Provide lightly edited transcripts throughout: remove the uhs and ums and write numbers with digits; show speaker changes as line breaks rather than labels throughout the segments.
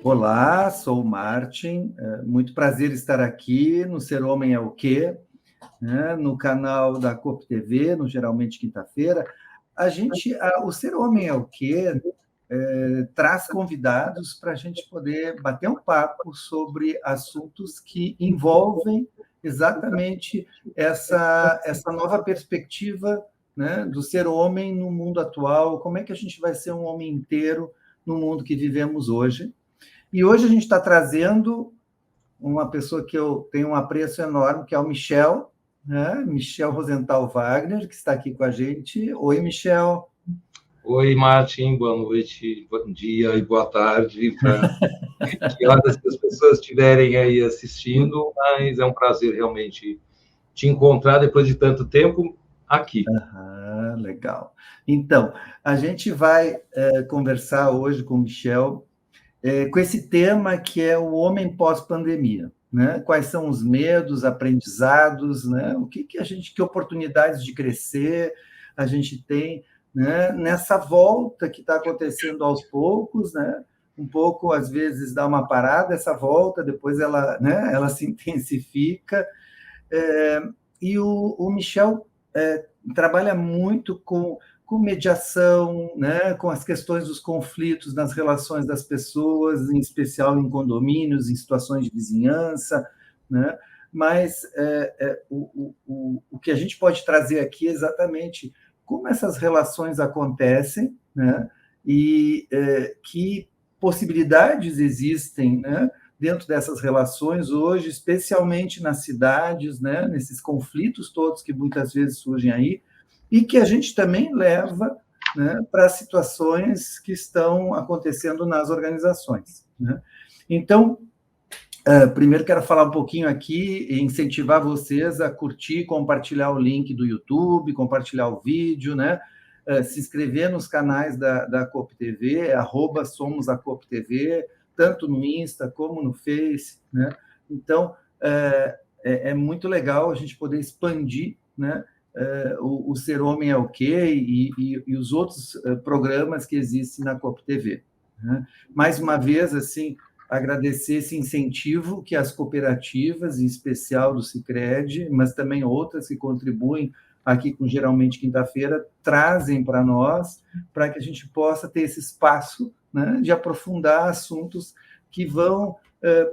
Olá, sou o Martin, muito prazer estar aqui no Ser Homem é o Quê, né, no canal da Coop TV, no Geralmente Quinta-feira. O Ser Homem é o Quê traz convidados para a gente poder bater um papo sobre assuntos que envolvem exatamente essa nova perspectiva, né, do ser homem no mundo atual, como é que a gente vai ser um homem inteiro no mundo que vivemos hoje. E hoje a gente está trazendo uma pessoa que eu tenho um apreço enorme, que é o Michel, né? Michel Rosenthal Wagner, que está aqui com a gente. Oi, Michel.
Oi, Martin, boa noite, bom dia e boa tarde, para que horas que as pessoas estiverem aí assistindo, mas é um prazer realmente te encontrar depois de tanto tempo aqui.
Legal. Então, a gente vai conversar hoje com o Michel com esse tema que é o homem pós-pandemia, né? Quais são os medos, aprendizados, né? Que oportunidades de crescer a gente tem, né, nessa volta que está acontecendo aos poucos, né? Um pouco, às vezes, dá uma parada essa volta, depois ela, né, ela se intensifica. E o Michel trabalha muito com mediação, né, com as questões dos conflitos nas relações das pessoas, em especial em condomínios, em situações de vizinhança, né? Mas o que a gente pode trazer aqui é exatamente como essas relações acontecem, né? E que possibilidades existem, né, dentro dessas relações hoje, especialmente nas cidades, né, nesses conflitos todos que muitas vezes surgem aí, e que a gente também leva, né, para situações que estão acontecendo nas organizações, né? Então, primeiro quero falar um pouquinho aqui e incentivar vocês a curtir, compartilhar o link do YouTube, compartilhar o vídeo, né? Se inscrever nos canais da Coop TV, @somosacoptv, tanto no Insta como no Face, né? Então, é muito legal a gente poder expandir, né, o Ser Homem é o Quê e os outros programas que existem na Coop TV, né? Mais uma vez, assim, agradecer esse incentivo que as cooperativas, em especial do Sicredi, mas também outras que contribuem aqui com Geralmente Quinta-feira, trazem para nós, para que a gente possa ter esse espaço, né, de aprofundar assuntos que vão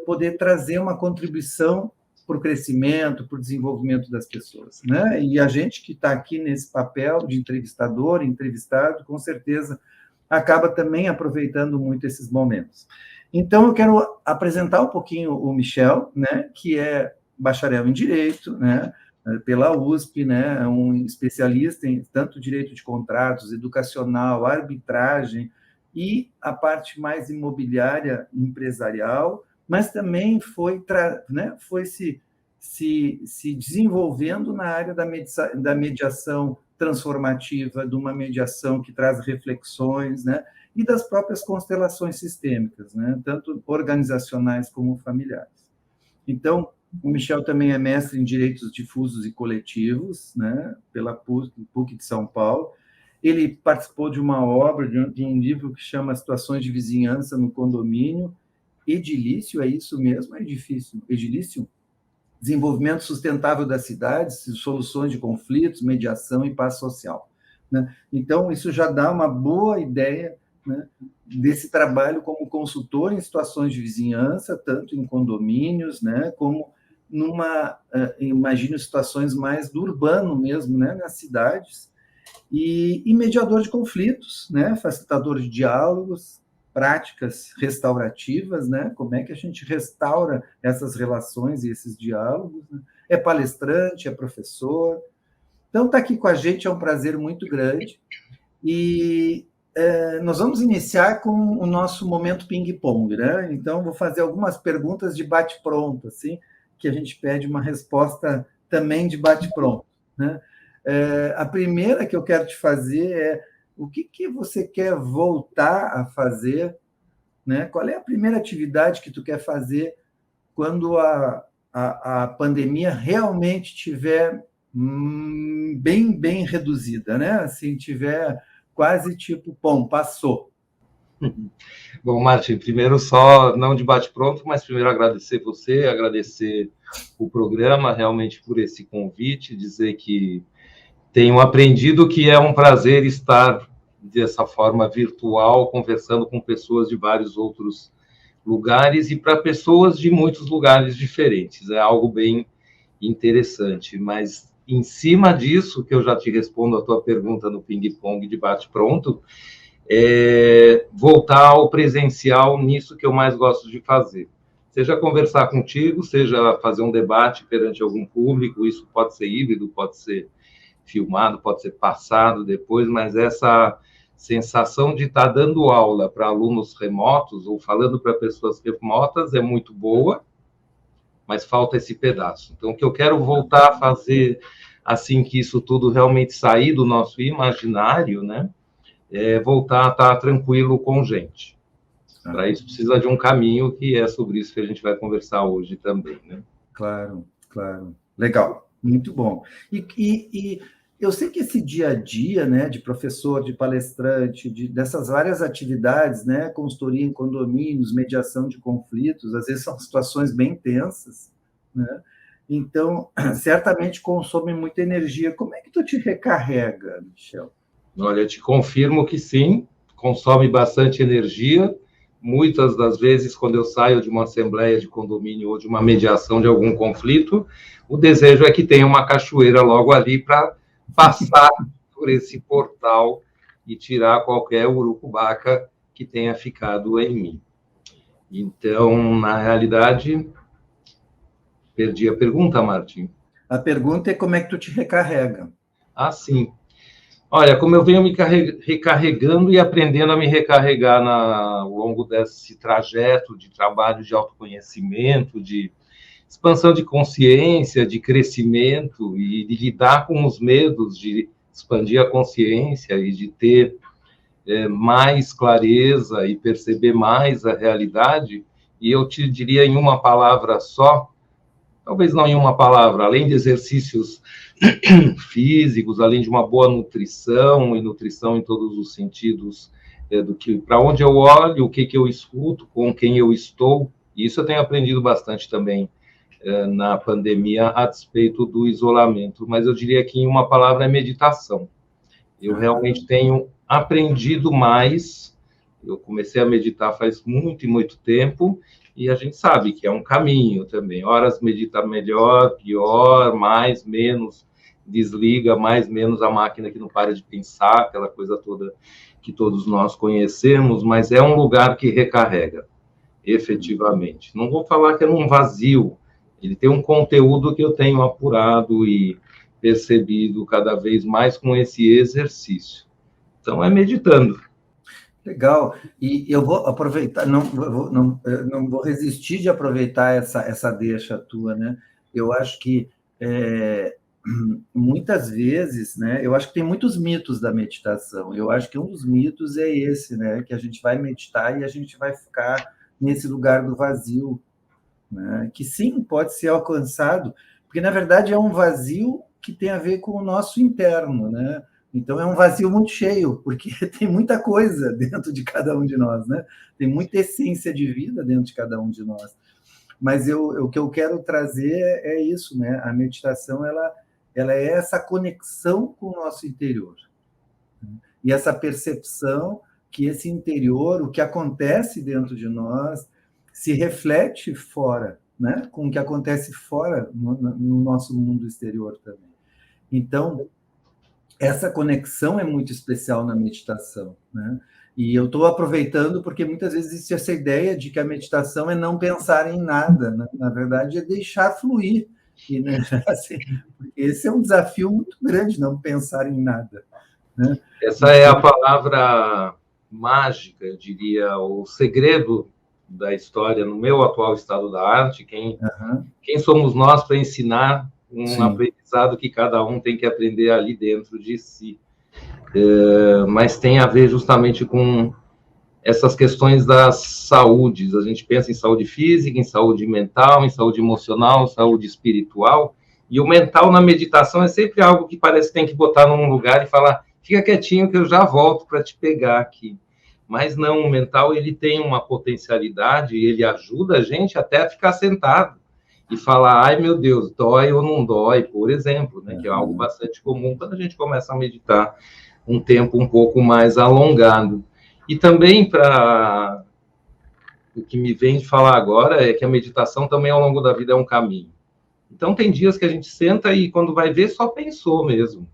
poder trazer uma contribuição para o crescimento, para o desenvolvimento das pessoas, né? E a gente que está aqui nesse papel de entrevistador, entrevistado, com certeza acaba também aproveitando muito esses momentos. Então, eu quero apresentar um pouquinho o Michel, né, que é bacharel em Direito, né, pela USP, né, é um especialista em tanto direito de contratos, educacional, arbitragem e a parte mais imobiliária empresarial, mas também né, foi se desenvolvendo na área da mediação transformativa, de uma mediação que traz reflexões, né, e das próprias constelações sistêmicas, né, tanto organizacionais como familiares. Então, o Michel também é mestre em Direitos Difusos e Coletivos, né, pela PUC de São Paulo. Ele participou de uma obra, de um livro que chama Situações de Vizinhança no Condomínio. Edilício, é isso mesmo? É difícil. Edilício? Desenvolvimento Sustentável das Cidades, Soluções de Conflitos, Mediação e Paz Social, né? Então, isso já dá uma boa ideia, né, desse trabalho como consultor em situações de vizinhança, tanto em condomínios, né, como imagino, situações mais do urbano mesmo, né, nas cidades, e mediador de conflitos, né, facilitador de diálogos, práticas restaurativas, né, como é que a gente restaura essas relações e esses diálogos, né? É palestrante, é professor. Então, está aqui com a gente, é um prazer muito grande. E nós vamos iniciar com o nosso momento ping-pong, né? Então, vou fazer algumas perguntas de bate-pronto, assim, que a gente pede uma resposta também de bate-pronto, né? A primeira que eu quero te fazer é: o que você quer voltar a fazer né? Qual é a primeira atividade que tu quer fazer quando a pandemia realmente tiver bem reduzida, né? Assim, tiver quase tipo, bom, passou.
Bom, Martin, primeiro só, não de bate-pronto, mas primeiro agradecer você, agradecer o programa, realmente por esse convite, dizer que tenho aprendido que é um prazer estar dessa forma virtual, conversando com pessoas de vários outros lugares e para pessoas de muitos lugares diferentes. É algo bem interessante, mas em cima disso, que eu já te respondo a tua pergunta no ping-pong de bate-pronto, voltar ao presencial nisso que eu mais gosto de fazer. Seja conversar contigo, seja fazer um debate perante algum público, isso pode ser híbrido, pode ser filmado, pode ser passado depois, mas essa sensação de estar dando aula para alunos remotos ou falando para pessoas remotas é muito boa, mas falta esse pedaço. Então, o que eu quero voltar a fazer assim que isso tudo realmente sair do nosso imaginário, né, é voltar a estar tranquilo com gente. Para isso precisa de um caminho, que é sobre isso que a gente vai conversar hoje também, né?
Claro, claro. Legal, muito bom. E eu sei que esse dia a dia, né, de professor, de palestrante, dessas várias atividades, né, consultoria em condomínios, mediação de conflitos, às vezes são situações bem tensas, né? Então, certamente consome muita energia. Como é que tu te recarrega, Michel?
Olha, eu te confirmo que sim, consome bastante energia. Muitas das vezes, quando eu saio de uma assembleia de condomínio ou de uma mediação de algum conflito, o desejo é que tenha uma cachoeira logo ali para passar por esse portal e tirar qualquer urucubaca que tenha ficado em mim. Então, na realidade, perdi a pergunta, Martim.
A pergunta é como é que tu te recarrega?
Ah, sim. Olha, como eu venho me recarregando e aprendendo a me recarregar ao longo desse trajeto de trabalho de autoconhecimento, de expansão de consciência, de crescimento e de lidar com os medos, de expandir a consciência e de ter mais clareza e perceber mais a realidade. E eu te diria em uma palavra só, talvez não em uma palavra, além de exercícios físicos, além de uma boa nutrição, e nutrição em todos os sentidos, do que para onde eu olho, o que eu escuto, com quem eu estou. E isso eu tenho aprendido bastante também na pandemia, a despeito do isolamento. Mas eu diria que em uma palavra é meditação. Eu realmente tenho aprendido mais. Eu comecei a meditar faz muito e muito tempo, e a gente sabe que é um caminho também. Horas medita melhor, pior, mais, menos, desliga, mais, menos a máquina que não para de pensar, aquela coisa toda que todos nós conhecemos, mas é um lugar que recarrega, efetivamente. Não vou falar que é um vazio, ele tem um conteúdo que eu tenho apurado e percebido cada vez mais com esse exercício. Então, é meditando.
Legal. E eu vou aproveitar, não vou resistir de aproveitar essa deixa tua, né? Eu acho que muitas vezes, né? Eu acho que tem muitos mitos da meditação. Eu acho que um dos mitos é esse, né? Que a gente vai meditar e a gente vai ficar nesse lugar do vazio, né? Que sim, pode ser alcançado, porque na verdade é um vazio que tem a ver com o nosso interno, né? Então, é um vazio muito cheio, porque tem muita coisa dentro de cada um de nós, né? Tem muita essência de vida dentro de cada um de nós. Mas o que eu quero trazer é isso, né? A meditação, ela é essa conexão com o nosso interior. E essa percepção que esse interior, o que acontece dentro de nós, se reflete fora, né? Com o que acontece fora, no nosso mundo exterior também. Então, essa conexão é muito especial na meditação, né? E eu estou aproveitando porque muitas vezes existe essa ideia de que a meditação é não pensar em nada, né? Na verdade, é deixar fluir. E, né, assim, esse é um desafio muito grande, não pensar em nada, né?
Essa é a palavra mágica, eu diria, o segredo da história no meu atual estado da arte. Quem somos nós para ensinar um aprendizado que cada um tem que aprender ali dentro de si? Mas tem a ver justamente com essas questões das saúdes. A gente pensa em saúde física, em saúde mental, em saúde emocional, saúde espiritual, e o mental na meditação é sempre algo que parece que tem que botar num lugar e falar, fica quietinho que eu já volto para te pegar aqui. Mas não, o mental ele tem uma potencialidade, ele ajuda a gente até a ficar sentado e falar, ai meu Deus, dói ou não dói, por exemplo, né, que é algo bastante comum quando a gente começa a meditar um tempo um pouco mais alongado. E também o que me vem de falar agora é que a meditação também ao longo da vida é um caminho. Então tem dias que a gente senta e quando vai ver só pensou mesmo.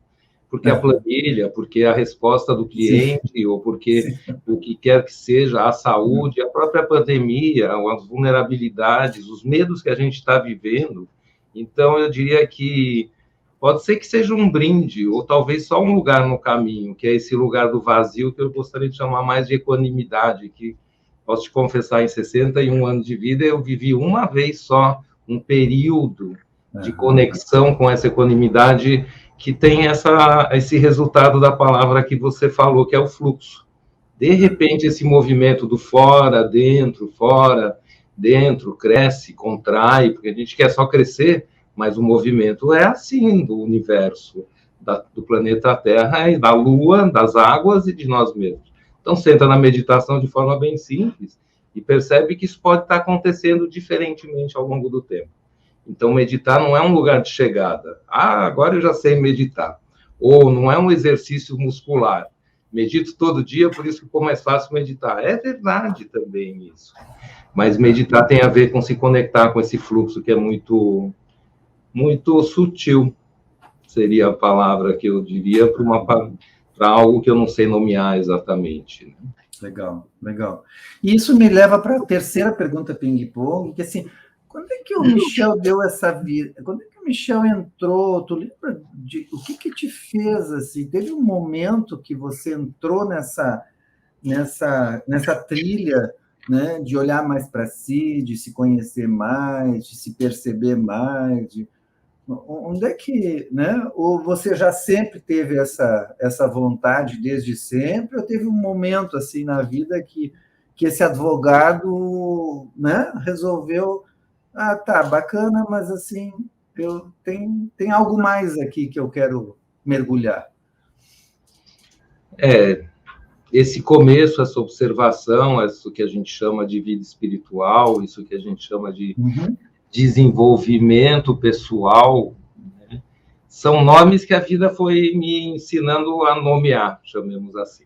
Porque a planilha, porque a resposta do cliente, sim, ou porque sim, o que quer que seja, a saúde, a própria pandemia, as vulnerabilidades, os medos que a gente está vivendo. Então, eu diria que pode ser que seja um brinde, ou talvez só um lugar no caminho, que é esse lugar do vazio, que eu gostaria de chamar mais de equanimidade, que, posso te confessar, em 61 anos de vida, eu vivi uma vez só um período de conexão com essa equanimidade que tem esse resultado da palavra que você falou, que é o fluxo. De repente, esse movimento do fora, dentro, cresce, contrai, porque a gente quer só crescer, mas o movimento é assim do universo, do planeta Terra, da Lua, das águas e de nós mesmos. Então, senta na meditação de forma bem simples e percebe que isso pode estar acontecendo diferentemente ao longo do tempo. Então, meditar não é um lugar de chegada. Ah, agora eu já sei meditar. Ou não é um exercício muscular. Medito todo dia, por isso que ficou mais fácil meditar. É verdade também isso. Mas meditar tem a ver com se conectar com esse fluxo que é muito, muito sutil. Seria a palavra que eu diria para algo que eu não sei nomear exatamente. Né?
Legal, legal. E isso me leva para a terceira pergunta ping-pong, que assim, quando é que o Michel deu essa vida? Quando é que o Michel entrou? Tu lembra o que te fez assim? Teve um momento que você entrou nessa trilha, né, de olhar mais para si, de se conhecer mais, de se perceber mais? Onde é que, né? Ou você já sempre teve essa vontade desde sempre? Ou teve um momento assim na vida que esse advogado, né, resolveu tá, bacana, mas assim, tem algo mais aqui que eu quero mergulhar.
Esse começo, essa observação, isso que a gente chama de vida espiritual, isso que a gente chama de desenvolvimento pessoal, né? São nomes que a vida foi me ensinando a nomear, chamemos assim.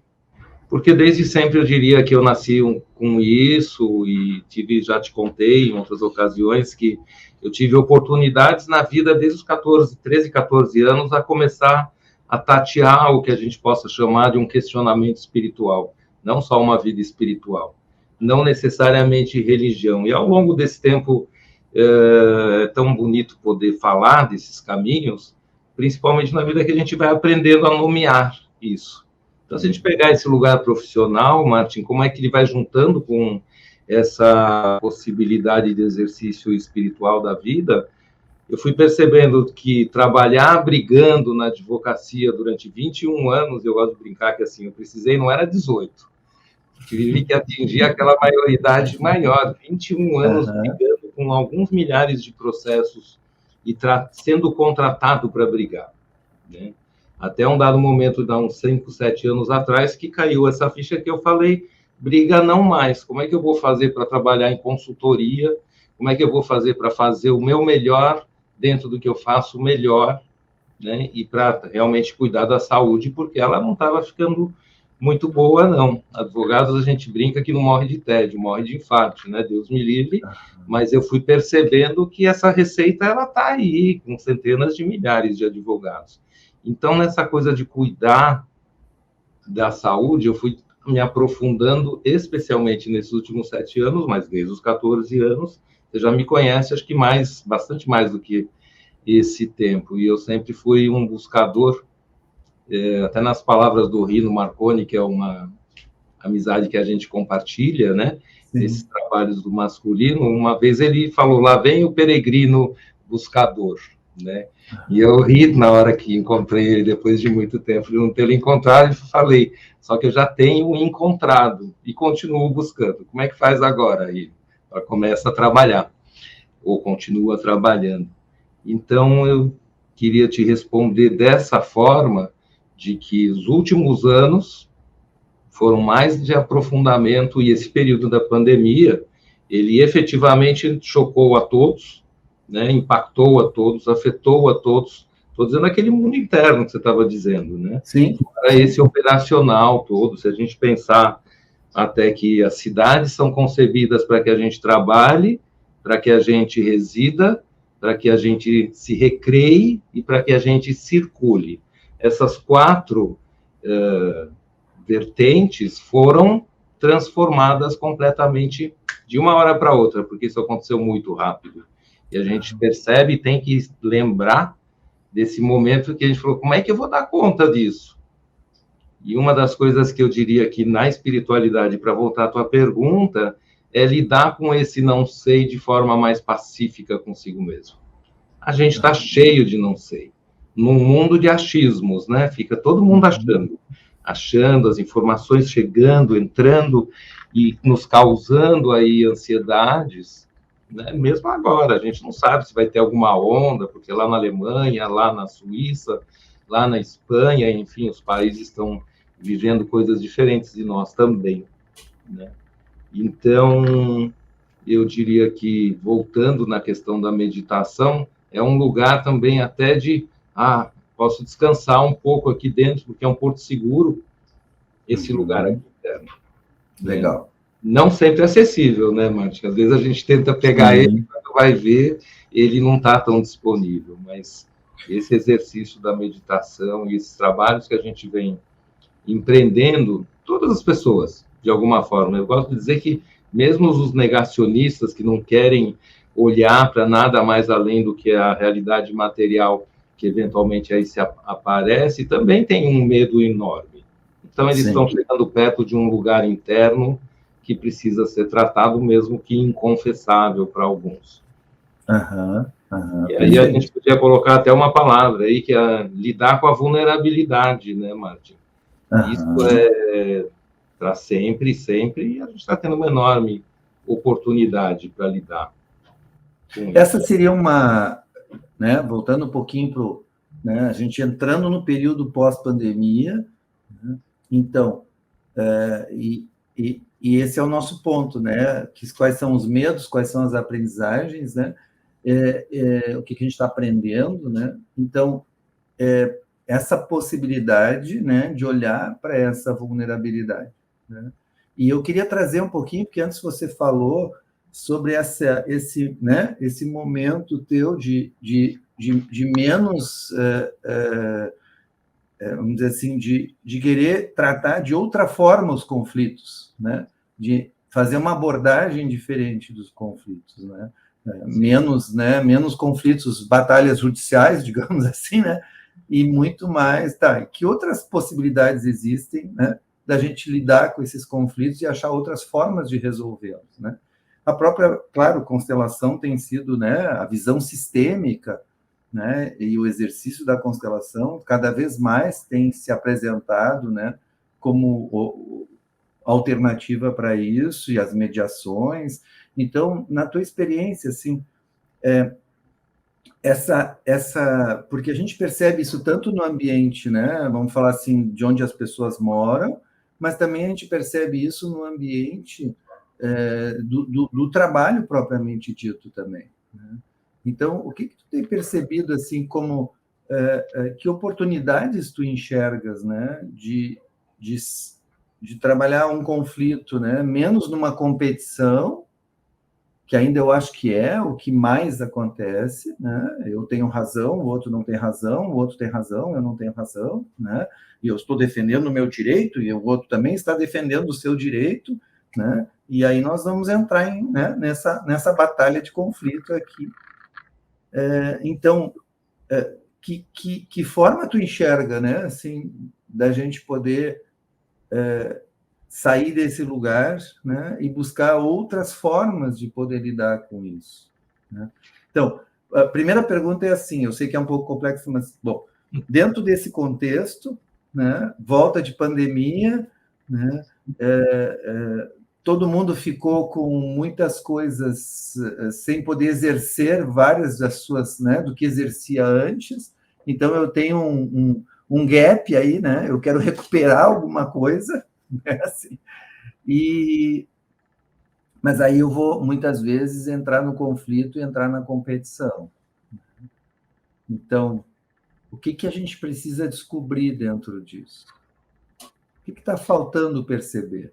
Porque desde sempre eu diria que eu nasci com isso e já te contei em outras ocasiões que eu tive oportunidades na vida desde os 13, 14 anos a começar a tatear o que a gente possa chamar de um questionamento espiritual, não só uma vida espiritual, não necessariamente religião. E ao longo desse tempo é tão bonito poder falar desses caminhos, principalmente na vida que a gente vai aprendendo a nomear isso. Então, se a gente pegar esse lugar profissional, Martin, como é que ele vai juntando com essa possibilidade de exercício espiritual da vida, eu fui percebendo que trabalhar brigando na advocacia durante 21 anos, eu gosto de brincar que assim, eu precisei, não era 18, tive que atingir aquela maioridade maior, 21 anos brigando com alguns milhares de processos e sendo contratado para brigar, né? Até um dado momento, há uns 5, 7 anos atrás, que caiu essa ficha que eu falei, briga não mais. Como é que eu vou fazer para trabalhar em consultoria? Como é que eu vou fazer para fazer o meu melhor dentro do que eu faço melhor, né? E para realmente cuidar da saúde, porque ela não estava ficando muito boa, não. Advogados, a gente brinca que não morre de tédio, morre de infarto, né? Deus me livre. Mas eu fui percebendo que essa receita, ela está aí, com centenas de milhares de advogados. Então, nessa coisa de cuidar da saúde, eu fui me aprofundando, especialmente nesses últimos 7 anos, mas desde os 14 anos, você já me conhece, acho que bastante mais do que esse tempo. E eu sempre fui um buscador, até nas palavras do Rino Marconi, que é uma amizade que a gente compartilha, né? Esses trabalhos do masculino. Uma vez ele falou, lá vem o peregrino buscador. né? E eu ri na hora que encontrei ele, depois de muito tempo de não tê-lo encontrado, e falei, só que eu já tenho encontrado e continuo buscando. Como é que faz agora? E ela começa a trabalhar, ou continua trabalhando. Então, eu queria te responder dessa forma, de que os últimos anos foram mais de aprofundamento, e esse período da pandemia, ele efetivamente chocou a todos, né, impactou a todos, afetou a todos. Estou dizendo aquele mundo interno que você estava dizendo, né?
Sim.
Para esse operacional todo, se a gente pensar até que as cidades são concebidas para que a gente trabalhe, para que a gente resida, para que a gente se recreie e para que a gente circule. Essas quatro vertentes foram transformadas completamente de uma hora para outra, porque isso aconteceu muito rápido. E a gente percebe, tem que lembrar desse momento que a gente falou, como é que eu vou dar conta disso? E uma das coisas que eu diria que na espiritualidade, para voltar à tua pergunta, é lidar com esse não sei de forma mais pacífica consigo mesmo. A gente está cheio de não sei. Num mundo de achismos, né? Fica todo mundo achando as informações chegando, entrando e nos causando aí ansiedades, né? Mesmo agora, a gente não sabe se vai ter alguma onda, porque lá na Alemanha, lá na Suíça, lá na Espanha, enfim, os países estão vivendo coisas diferentes de nós também, né? Então, eu diria que, voltando na questão da meditação, é um lugar também até de, posso descansar um pouco aqui dentro, porque é um porto seguro, esse lugar aqui interno.
Legal.
Né? Não sempre acessível, né, Martin? Às vezes a gente tenta pegar ele, quando vai ver, ele não está tão disponível, mas esse exercício da meditação e esses trabalhos que a gente vem empreendendo, todas as pessoas, de alguma forma. Eu gosto de dizer que mesmo os negacionistas que não querem olhar para nada mais além do que a realidade material que eventualmente aí se aparece, também tem um medo enorme. Então, eles estão chegando perto de um lugar interno que precisa ser tratado, mesmo que inconfessável para alguns. E aí a gente podia colocar até uma palavra aí, que é lidar com a vulnerabilidade, né, Martin? Isso é para sempre, sempre, e a gente está tendo uma enorme oportunidade para lidar com
Essa seria uma, né, voltando um pouquinho para, né, a gente entrando no período pós-pandemia, né, então, e esse é o nosso ponto, né, quais são os medos, quais são as aprendizagens, né, o que a gente está aprendendo, né, então, essa possibilidade, né, de olhar para essa vulnerabilidade, né? E eu queria trazer um pouquinho, porque antes você falou sobre esse momento teu de menos, vamos dizer assim, de querer tratar de outra forma os conflitos, né? De fazer uma abordagem diferente dos conflitos, né? Menos conflitos, batalhas judiciais, digamos assim, né? E muito mais, que outras possibilidades existem, né, da gente lidar com esses conflitos e achar outras formas de resolvê-los, né? A própria, claro, constelação tem sido, né, a visão sistêmica, né, e o exercício da constelação cada vez mais tem se apresentado, né, como alternativa para isso, e as mediações. Então, na tua experiência, assim, porque a gente percebe isso tanto no ambiente, né? Vamos falar assim, de onde as pessoas moram, mas também a gente percebe isso no ambiente do trabalho propriamente dito também, né? Então, o que tu tem percebido assim como que oportunidades tu enxergas, né? De trabalhar um conflito, né? Menos numa competição, que ainda eu acho que é o que mais acontece, né? Eu tenho razão, o outro não tem razão, o outro tem razão, eu não tenho razão, né? E eu estou defendendo o meu direito e o outro também está defendendo o seu direito, né? E aí nós vamos entrar nessa batalha de conflito aqui. Então, que forma tu enxerga, né? Assim, da gente poder sair desse lugar, né, e buscar outras formas de poder lidar com isso, né? Então, a primeira pergunta é assim, eu sei que é um pouco complexo, mas, bom, dentro desse contexto, né, volta de pandemia, né, todo mundo ficou com muitas coisas sem poder exercer várias das suas, né, do que exercia antes, então eu tenho um gap aí, né, eu quero recuperar alguma coisa, né, assim, mas aí eu vou, muitas vezes, entrar no conflito e entrar na competição. Então, o que a gente precisa descobrir dentro disso? O que está faltando perceber?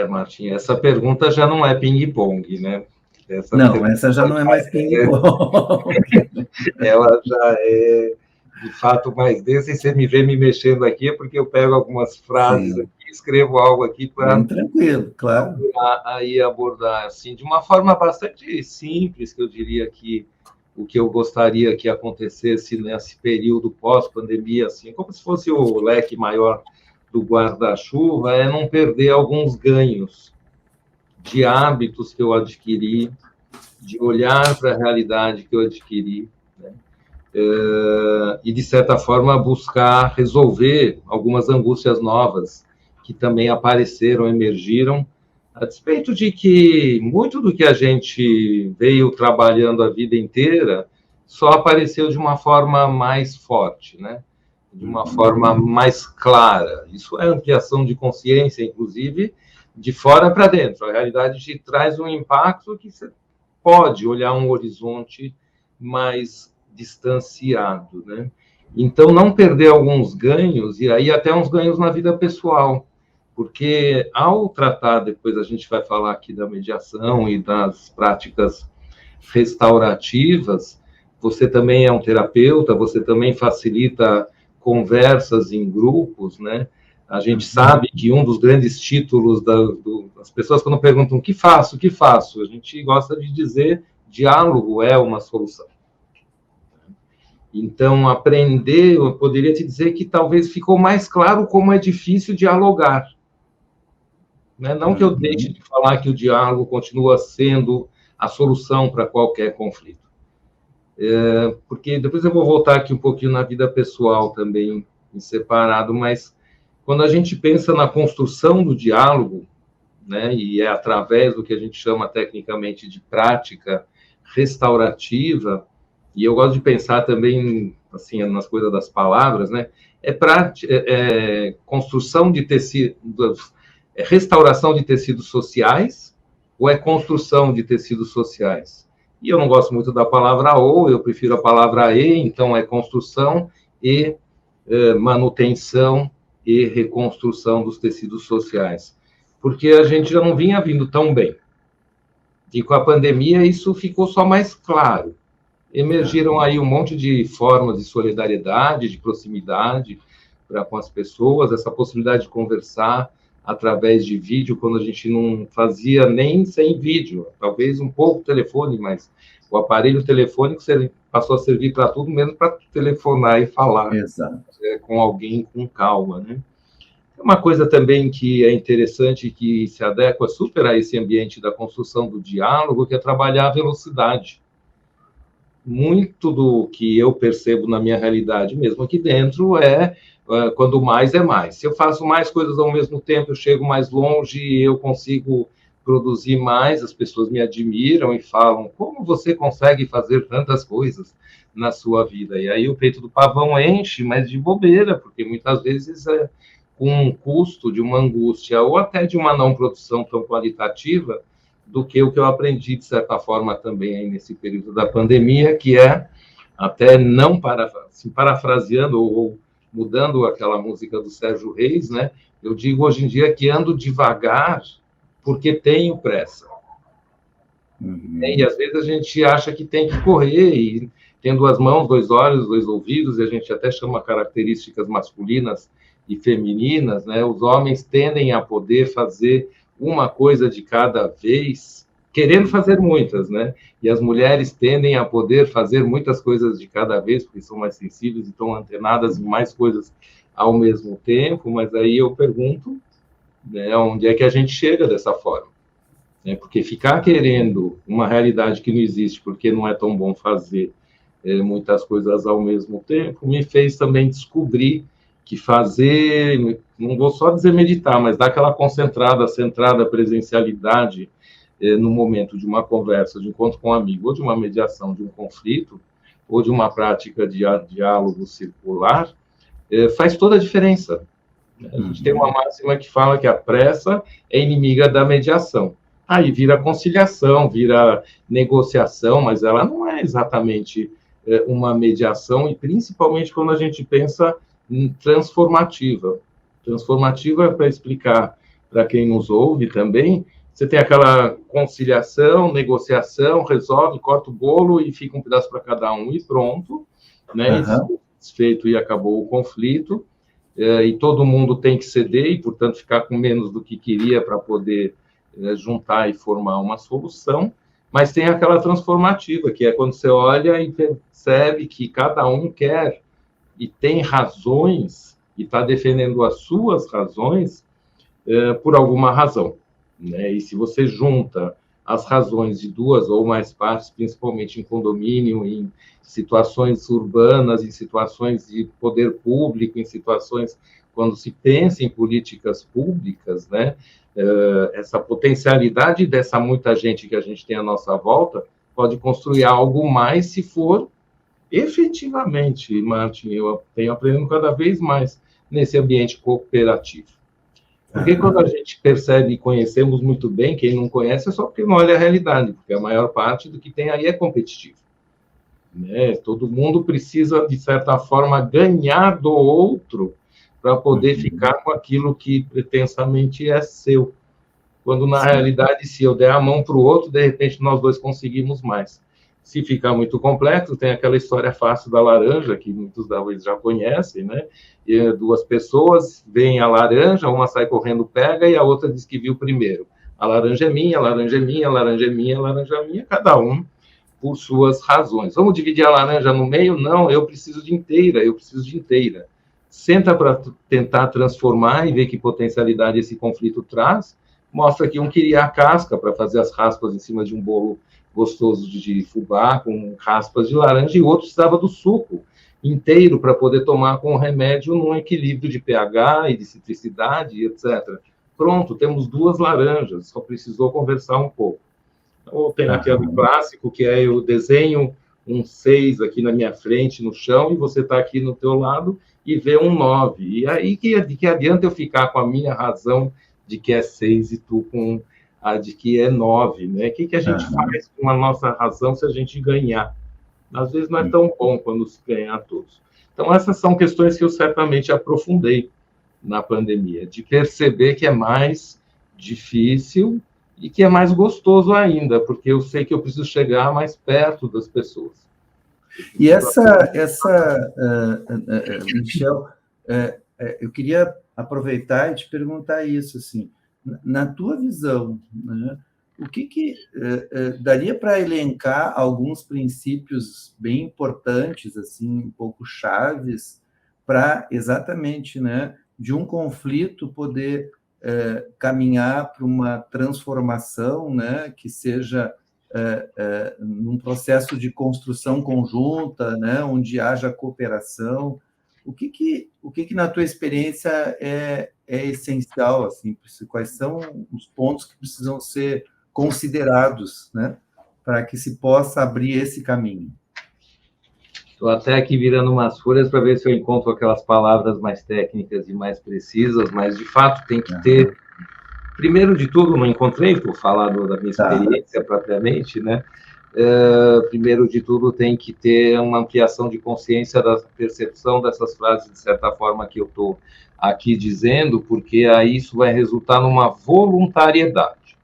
Martim, essa pergunta já não é ping-pong, né?
Essa já não é mais ping-pong.
Ela já é, de fato, mais densa, e você me vê me mexendo aqui, é porque eu pego algumas frases aqui, escrevo algo aqui para...
Bem tranquilo, claro.
Aí abordar, assim, de uma forma bastante simples, que eu diria que o que eu gostaria que acontecesse nesse período pós-pandemia, assim, como se fosse o leque maior do guarda-chuva, é não perder alguns ganhos de hábitos que eu adquiri, de olhar para a realidade que eu adquiri, né? E, de certa forma, buscar resolver algumas angústias novas que também apareceram, emergiram, a despeito de que muito do que a gente veio trabalhando a vida inteira só apareceu de uma forma mais forte, né? De uma forma mais clara. Isso é ampliação de consciência, inclusive, de fora para dentro. A realidade te traz um impacto que você pode olhar um horizonte mais distanciado, né? Então, não perder alguns ganhos, e aí até uns ganhos na vida pessoal, porque ao tratar, depois a gente vai falar aqui da mediação e das práticas restaurativas, você também é um terapeuta, você também facilita conversas em grupos, né? A gente sabe que um dos grandes títulos das pessoas, quando perguntam o que faço, a gente gosta de dizer diálogo é uma solução. Então, aprender, eu poderia te dizer que talvez ficou mais claro como é difícil dialogar. Né? Não que eu deixe de falar que o diálogo continua sendo a solução para qualquer conflito. Porque depois eu vou voltar aqui um pouquinho na vida pessoal também, em separado, mas quando a gente pensa na construção do diálogo, né, e é através do que a gente chama tecnicamente de prática restaurativa, e eu gosto de pensar também assim nas coisas das palavras, né, construção de tecidos, restauração de tecidos sociais ou é construção de tecidos sociais? E eu não gosto muito da palavra ou, eu prefiro a palavra e, então é construção e manutenção e reconstrução dos tecidos sociais. Porque a gente já não vinha vindo tão bem. E com a pandemia isso ficou só mais claro. Emergiram aí um monte de formas de solidariedade, de proximidade com as pessoas, essa possibilidade de conversar através de vídeo, quando a gente não fazia nem sem vídeo, talvez um pouco telefone, mas o aparelho telefônico passou a servir para tudo, menos para telefonar e falar com alguém com calma, né? Uma coisa também que é interessante, que se adequa super a esse ambiente da construção do diálogo, que é trabalhar a velocidade. Muito do que eu percebo na minha realidade, mesmo aqui dentro, quando mais é mais. Se eu faço mais coisas ao mesmo tempo, eu chego mais longe, eu consigo produzir mais, as pessoas me admiram e falam, como você consegue fazer tantas coisas na sua vida? E aí o peito do pavão enche, mas de bobeira, porque muitas vezes com um custo de uma angústia ou até de uma não produção tão qualitativa do que o que eu aprendi, de certa forma, também aí nesse período da pandemia, que é, até não parafraseando ou mudando aquela música do Sérgio Reis, né? Eu digo hoje em dia que ando devagar porque tenho pressa. E às vezes a gente acha que tem que correr e tem duas mãos, dois olhos, dois ouvidos, e a gente até chama características masculinas e femininas, né? Os homens tendem a poder fazer uma coisa de cada vez, querendo fazer muitas, né? E as mulheres tendem a poder fazer muitas coisas de cada vez, porque são mais sensíveis e estão antenadas em mais coisas ao mesmo tempo, mas aí eu pergunto, né, onde é que a gente chega dessa forma? né? Porque ficar querendo uma realidade que não existe porque não é tão bom fazer muitas coisas ao mesmo tempo, me fez também descobrir que fazer, não vou só dizer meditar, mas dar aquela concentrada, centrada presencialidade no momento de uma conversa, de encontro com um amigo, ou de uma mediação de um conflito, ou de uma prática de diálogo circular, faz toda a diferença. A gente tem uma máxima que fala que a pressa é inimiga da mediação. Aí vira conciliação, vira negociação, mas ela não é exatamente uma mediação, e principalmente quando a gente pensa em transformativa. Transformativa é para explicar para quem nos ouve também. Você tem aquela conciliação, negociação, resolve, corta o bolo e fica um pedaço para cada um e pronto, né?
Uhum.
Desfeito e acabou o conflito. E todo mundo tem que ceder e, portanto, ficar com menos do que queria para poder juntar e formar uma solução, mas tem aquela transformativa, que é quando você olha e percebe que cada um quer e tem razões e está defendendo as suas razões por alguma razão, né? E se você junta as razões de duas ou mais partes, principalmente em condomínio, em situações urbanas, em situações de poder público, em situações quando se pensa em políticas públicas, né? Essa potencialidade dessa muita gente que a gente tem à nossa volta pode construir algo mais se for efetivamente, Martin, eu tenho aprendido cada vez mais nesse ambiente cooperativo. Porque quando a gente percebe e conhecemos muito bem, quem não conhece é só porque não olha a realidade, porque a maior parte do que tem aí é competitivo, né? Todo mundo precisa, de certa forma, ganhar do outro para poder ficar com aquilo que pretensamente é seu. Quando, na realidade, se eu der a mão para o outro, de repente, nós dois conseguimos mais. Se ficar muito complexo, tem aquela história fácil da laranja, que muitos talvez já conhecem, né? E duas pessoas veem a laranja, uma sai correndo, pega, e a outra diz que viu primeiro. A laranja é minha, a laranja é minha, a laranja é minha, a laranja é minha, cada um por suas razões. Vamos dividir a laranja no meio? Não, eu preciso de inteira, eu preciso de inteira. Senta para tentar transformar e ver que potencialidade esse conflito traz. Mostra que um queria a casca para fazer as raspas em cima de um bolo gostoso de fubá, com raspas de laranja, e o outro precisava do suco inteiro para poder tomar com o remédio num equilíbrio de pH e de citricidade, etc. Pronto, temos duas laranjas, só precisou conversar um pouco. Ou tem aquele clássico que é eu desenho um 6 aqui na minha frente, no chão, e você está aqui no teu lado e vê um 9. E aí que adianta eu ficar com a minha razão de que é 6 e tu com a de que é 9, né? O que a gente faz com a nossa razão se a gente ganhar? Às vezes não é tão bom quando se ganhar todos. Então, essas são questões que eu certamente aprofundei na pandemia, de perceber que é mais difícil e que é mais gostoso ainda, porque eu sei que eu preciso chegar mais perto das pessoas.
E Michel, eu queria aproveitar e te perguntar isso, assim, na tua visão, né, o que daria para elencar alguns princípios bem importantes, assim, um pouco chaves, para exatamente, né, de um conflito poder caminhar para uma transformação, né, que seja num processo de construção conjunta, né, onde haja cooperação. O que na tua experiência é essencial, assim, quais são os pontos que precisam ser considerados, né, para que se possa abrir esse caminho?
Estou até aqui virando umas folhas para ver se eu encontro aquelas palavras mais técnicas e mais precisas, mas de fato tem que ter. Primeiro de tudo, não encontrei, por falar da minha experiência propriamente, né? Primeiro de tudo, tem que ter uma ampliação de consciência da percepção dessas frases, de certa forma, que eu estou aqui dizendo, porque aí isso vai resultar numa voluntariedade.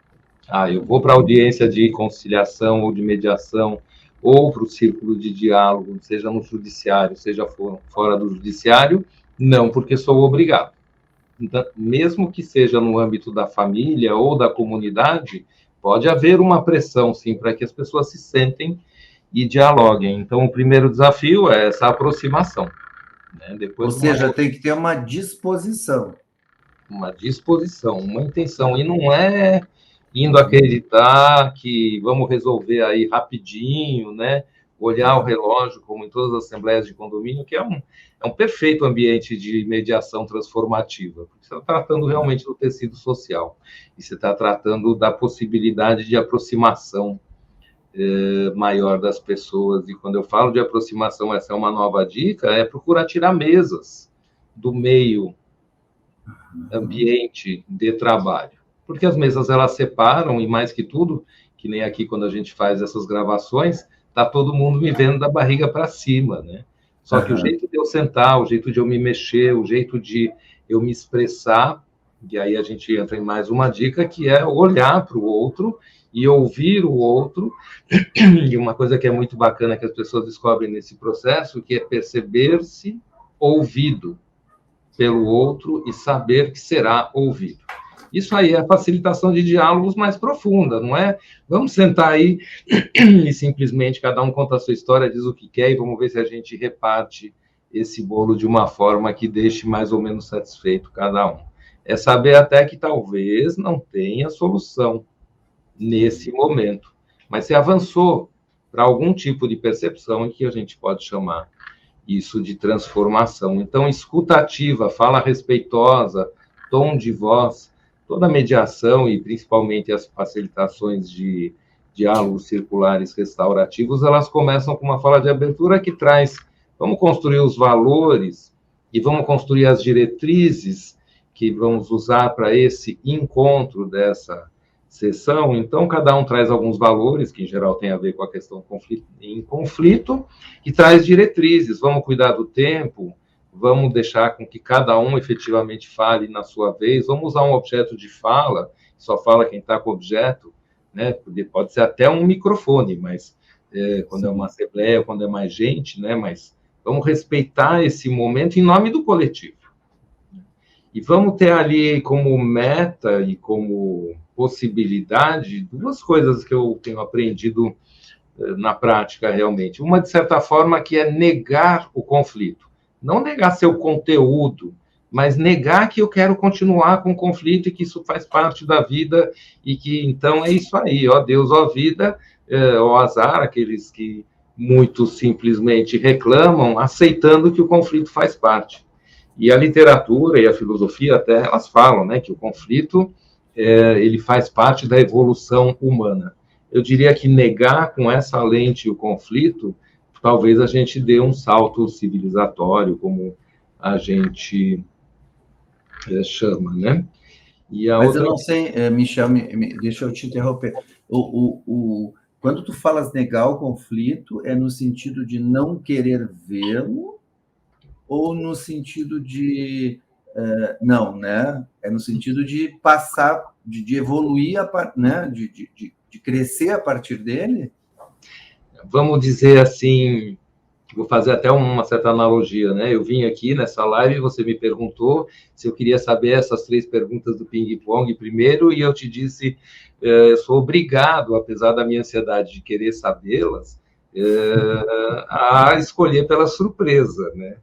Eu vou para a audiência de conciliação ou de mediação, ou para o círculo de diálogo, seja no judiciário, seja fora do judiciário, não porque sou obrigado. Então, mesmo que seja no âmbito da família ou da comunidade, pode haver uma pressão, sim, para que as pessoas se sentem e dialoguem. Então, o primeiro desafio é essa aproximação, né? Depois,
ou seja, tem que ter uma disposição.
Uma disposição, uma intenção. E não é indo acreditar que vamos resolver aí rapidinho, né? Olhar o relógio, como em todas as assembleias de condomínio, que é um perfeito ambiente de mediação transformativa, porque você está tratando realmente do tecido social, e você está tratando da possibilidade de aproximação maior das pessoas. E quando eu falo de aproximação, essa é uma nova dica, é procurar tirar mesas do meio ambiente de trabalho, porque as mesas elas separam, e mais que tudo, que nem aqui quando a gente faz essas gravações, tá todo mundo me vendo da barriga para cima, né? Só que o jeito de eu sentar, o jeito de eu me mexer, o jeito de eu me expressar, e aí a gente entra em mais uma dica, que é olhar para o outro e ouvir o outro. E uma coisa que é muito bacana que as pessoas descobrem nesse processo, que é perceber-se ouvido pelo outro e saber que será ouvido. Isso aí é a facilitação de diálogos mais profunda, não é? Vamos sentar aí e simplesmente cada um conta a sua história, diz o que quer, e vamos ver se a gente reparte esse bolo de uma forma que deixe mais ou menos satisfeito cada um. É saber até que talvez não tenha solução nesse momento, mas você avançou para algum tipo de percepção em que a gente pode chamar isso de transformação. Então, escuta ativa, fala respeitosa, tom de voz, toda a mediação e principalmente as facilitações de diálogos circulares restaurativos, elas começam com uma fala de abertura que traz, vamos construir os valores e vamos construir as diretrizes que vamos usar para esse encontro dessa sessão. Então, cada um traz alguns valores, que em geral tem a ver com a questão em conflito, e traz diretrizes. Vamos cuidar do tempo, vamos deixar com que cada um efetivamente fale na sua vez, vamos usar um objeto de fala, só fala quem está com o objeto, né? Pode ser até um microfone, mas quando é uma assembleia, quando é mais gente, né? Mas vamos respeitar esse momento em nome do coletivo. E vamos ter ali como meta e como possibilidade duas coisas que eu tenho aprendido na prática realmente. Uma, de certa forma, que é negar o conflito. Não negar seu conteúdo, mas negar que eu quero continuar com o conflito e que isso faz parte da vida e que, então, é isso aí, ó Deus, ó vida, ó azar, aqueles que muito simplesmente reclamam, aceitando que o conflito faz parte. E a literatura e a filosofia até, elas falam, né, que o conflito, ele faz parte da evolução humana. Eu diria que negar com essa lente o conflito, talvez a gente dê um salto civilizatório, como a gente chama, né?
Mas eu não sei, Michel, deixa eu te interromper. Quando tu falas negar o conflito, é no sentido de não querer vê-lo ou no sentido de... não, né? É no sentido de passar, de evoluir, né? de crescer a partir dele?
Vamos dizer assim, vou fazer até uma certa analogia, né? Eu vim aqui nessa live, você me perguntou se eu queria saber essas 3 perguntas do ping-pong primeiro, e eu te disse, eu sou obrigado, apesar da minha ansiedade de querer sabê-las, a escolher pela surpresa, né?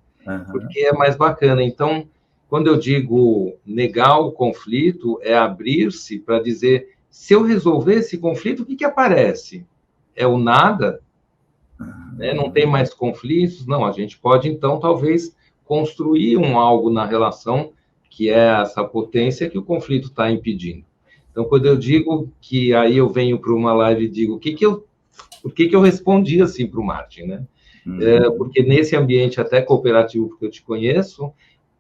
Porque é mais bacana. Então, quando eu digo negar o conflito, é abrir-se para dizer, se eu resolver esse conflito, o que aparece? É o nada? Né? Não tem mais conflitos? Não, a gente pode, então, talvez, construir algo na relação que é essa potência que o conflito está impedindo. Então, quando eu digo que aí eu venho para uma live e digo por que eu respondi assim para o Martin, né? Porque nesse ambiente até cooperativo que eu te conheço,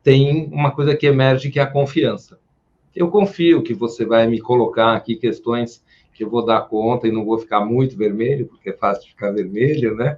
tem uma coisa que emerge, que é a confiança. Eu confio que você vai me colocar aqui questões que eu vou dar conta e não vou ficar muito vermelho, porque é fácil de ficar vermelho, né?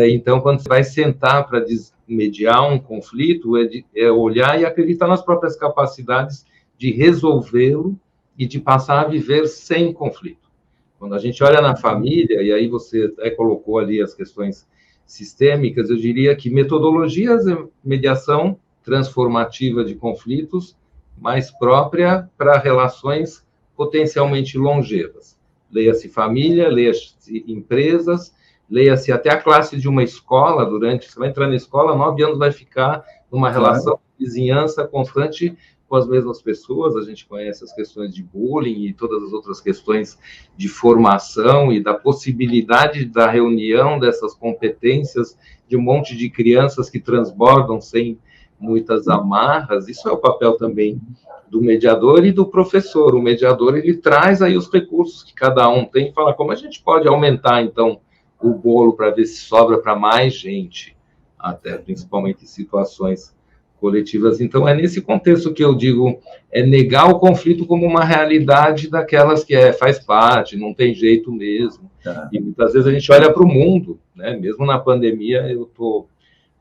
Então, quando você vai sentar para mediar um conflito, é olhar e acreditar nas próprias capacidades de resolvê-lo e de passar a viver sem conflito. Quando a gente olha na família, e aí você até colocou ali as questões sistêmicas, eu diria que metodologias de mediação transformativa de conflitos mais própria para relações potencialmente longevas. Leia-se família, leia-se empresas, leia-se até a classe de uma escola. Você vai entrar na escola, 9 anos vai ficar numa relação de vizinhança constante com as mesmas pessoas, a gente conhece as questões de bullying e todas as outras questões de formação e da possibilidade da reunião dessas competências de um monte de crianças que transbordam sem muitas amarras. Isso é o papel também do mediador e do professor. O mediador, ele traz aí os recursos que cada um tem e fala como a gente pode aumentar, então, o bolo para ver se sobra para mais gente, até principalmente em situações coletivas. Então, é nesse contexto que eu digo, é negar o conflito como uma realidade daquelas que faz parte, não tem jeito mesmo. E muitas vezes a gente olha para o mundo, né? Mesmo na pandemia, eu estou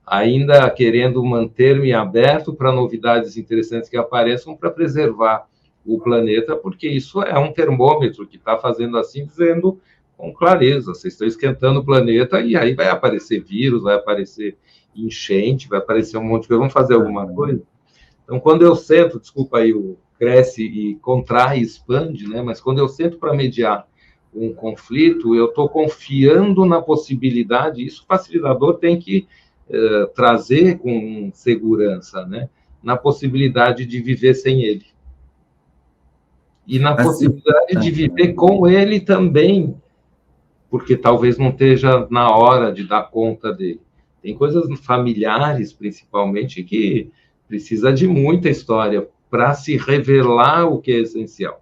ainda querendo manter-me aberto para novidades interessantes que apareçam para preservar o planeta, porque isso é um termômetro que está fazendo assim, dizendo com clareza, vocês estão esquentando o planeta e aí vai aparecer vírus, vai aparecer enchente, vai aparecer um monte de coisa, vamos fazer alguma coisa? Então, quando eu sento, desculpa aí, o cresce e contrai e expande, né? Mas quando eu sento para mediar um conflito, eu estou confiando na possibilidade, isso o facilitador tem que trazer com segurança, né? Na possibilidade de viver sem ele. E na possibilidade de viver com ele também, porque talvez não esteja na hora de dar conta dele. Tem coisas familiares, principalmente, que precisa de muita história para se revelar o que é essencial.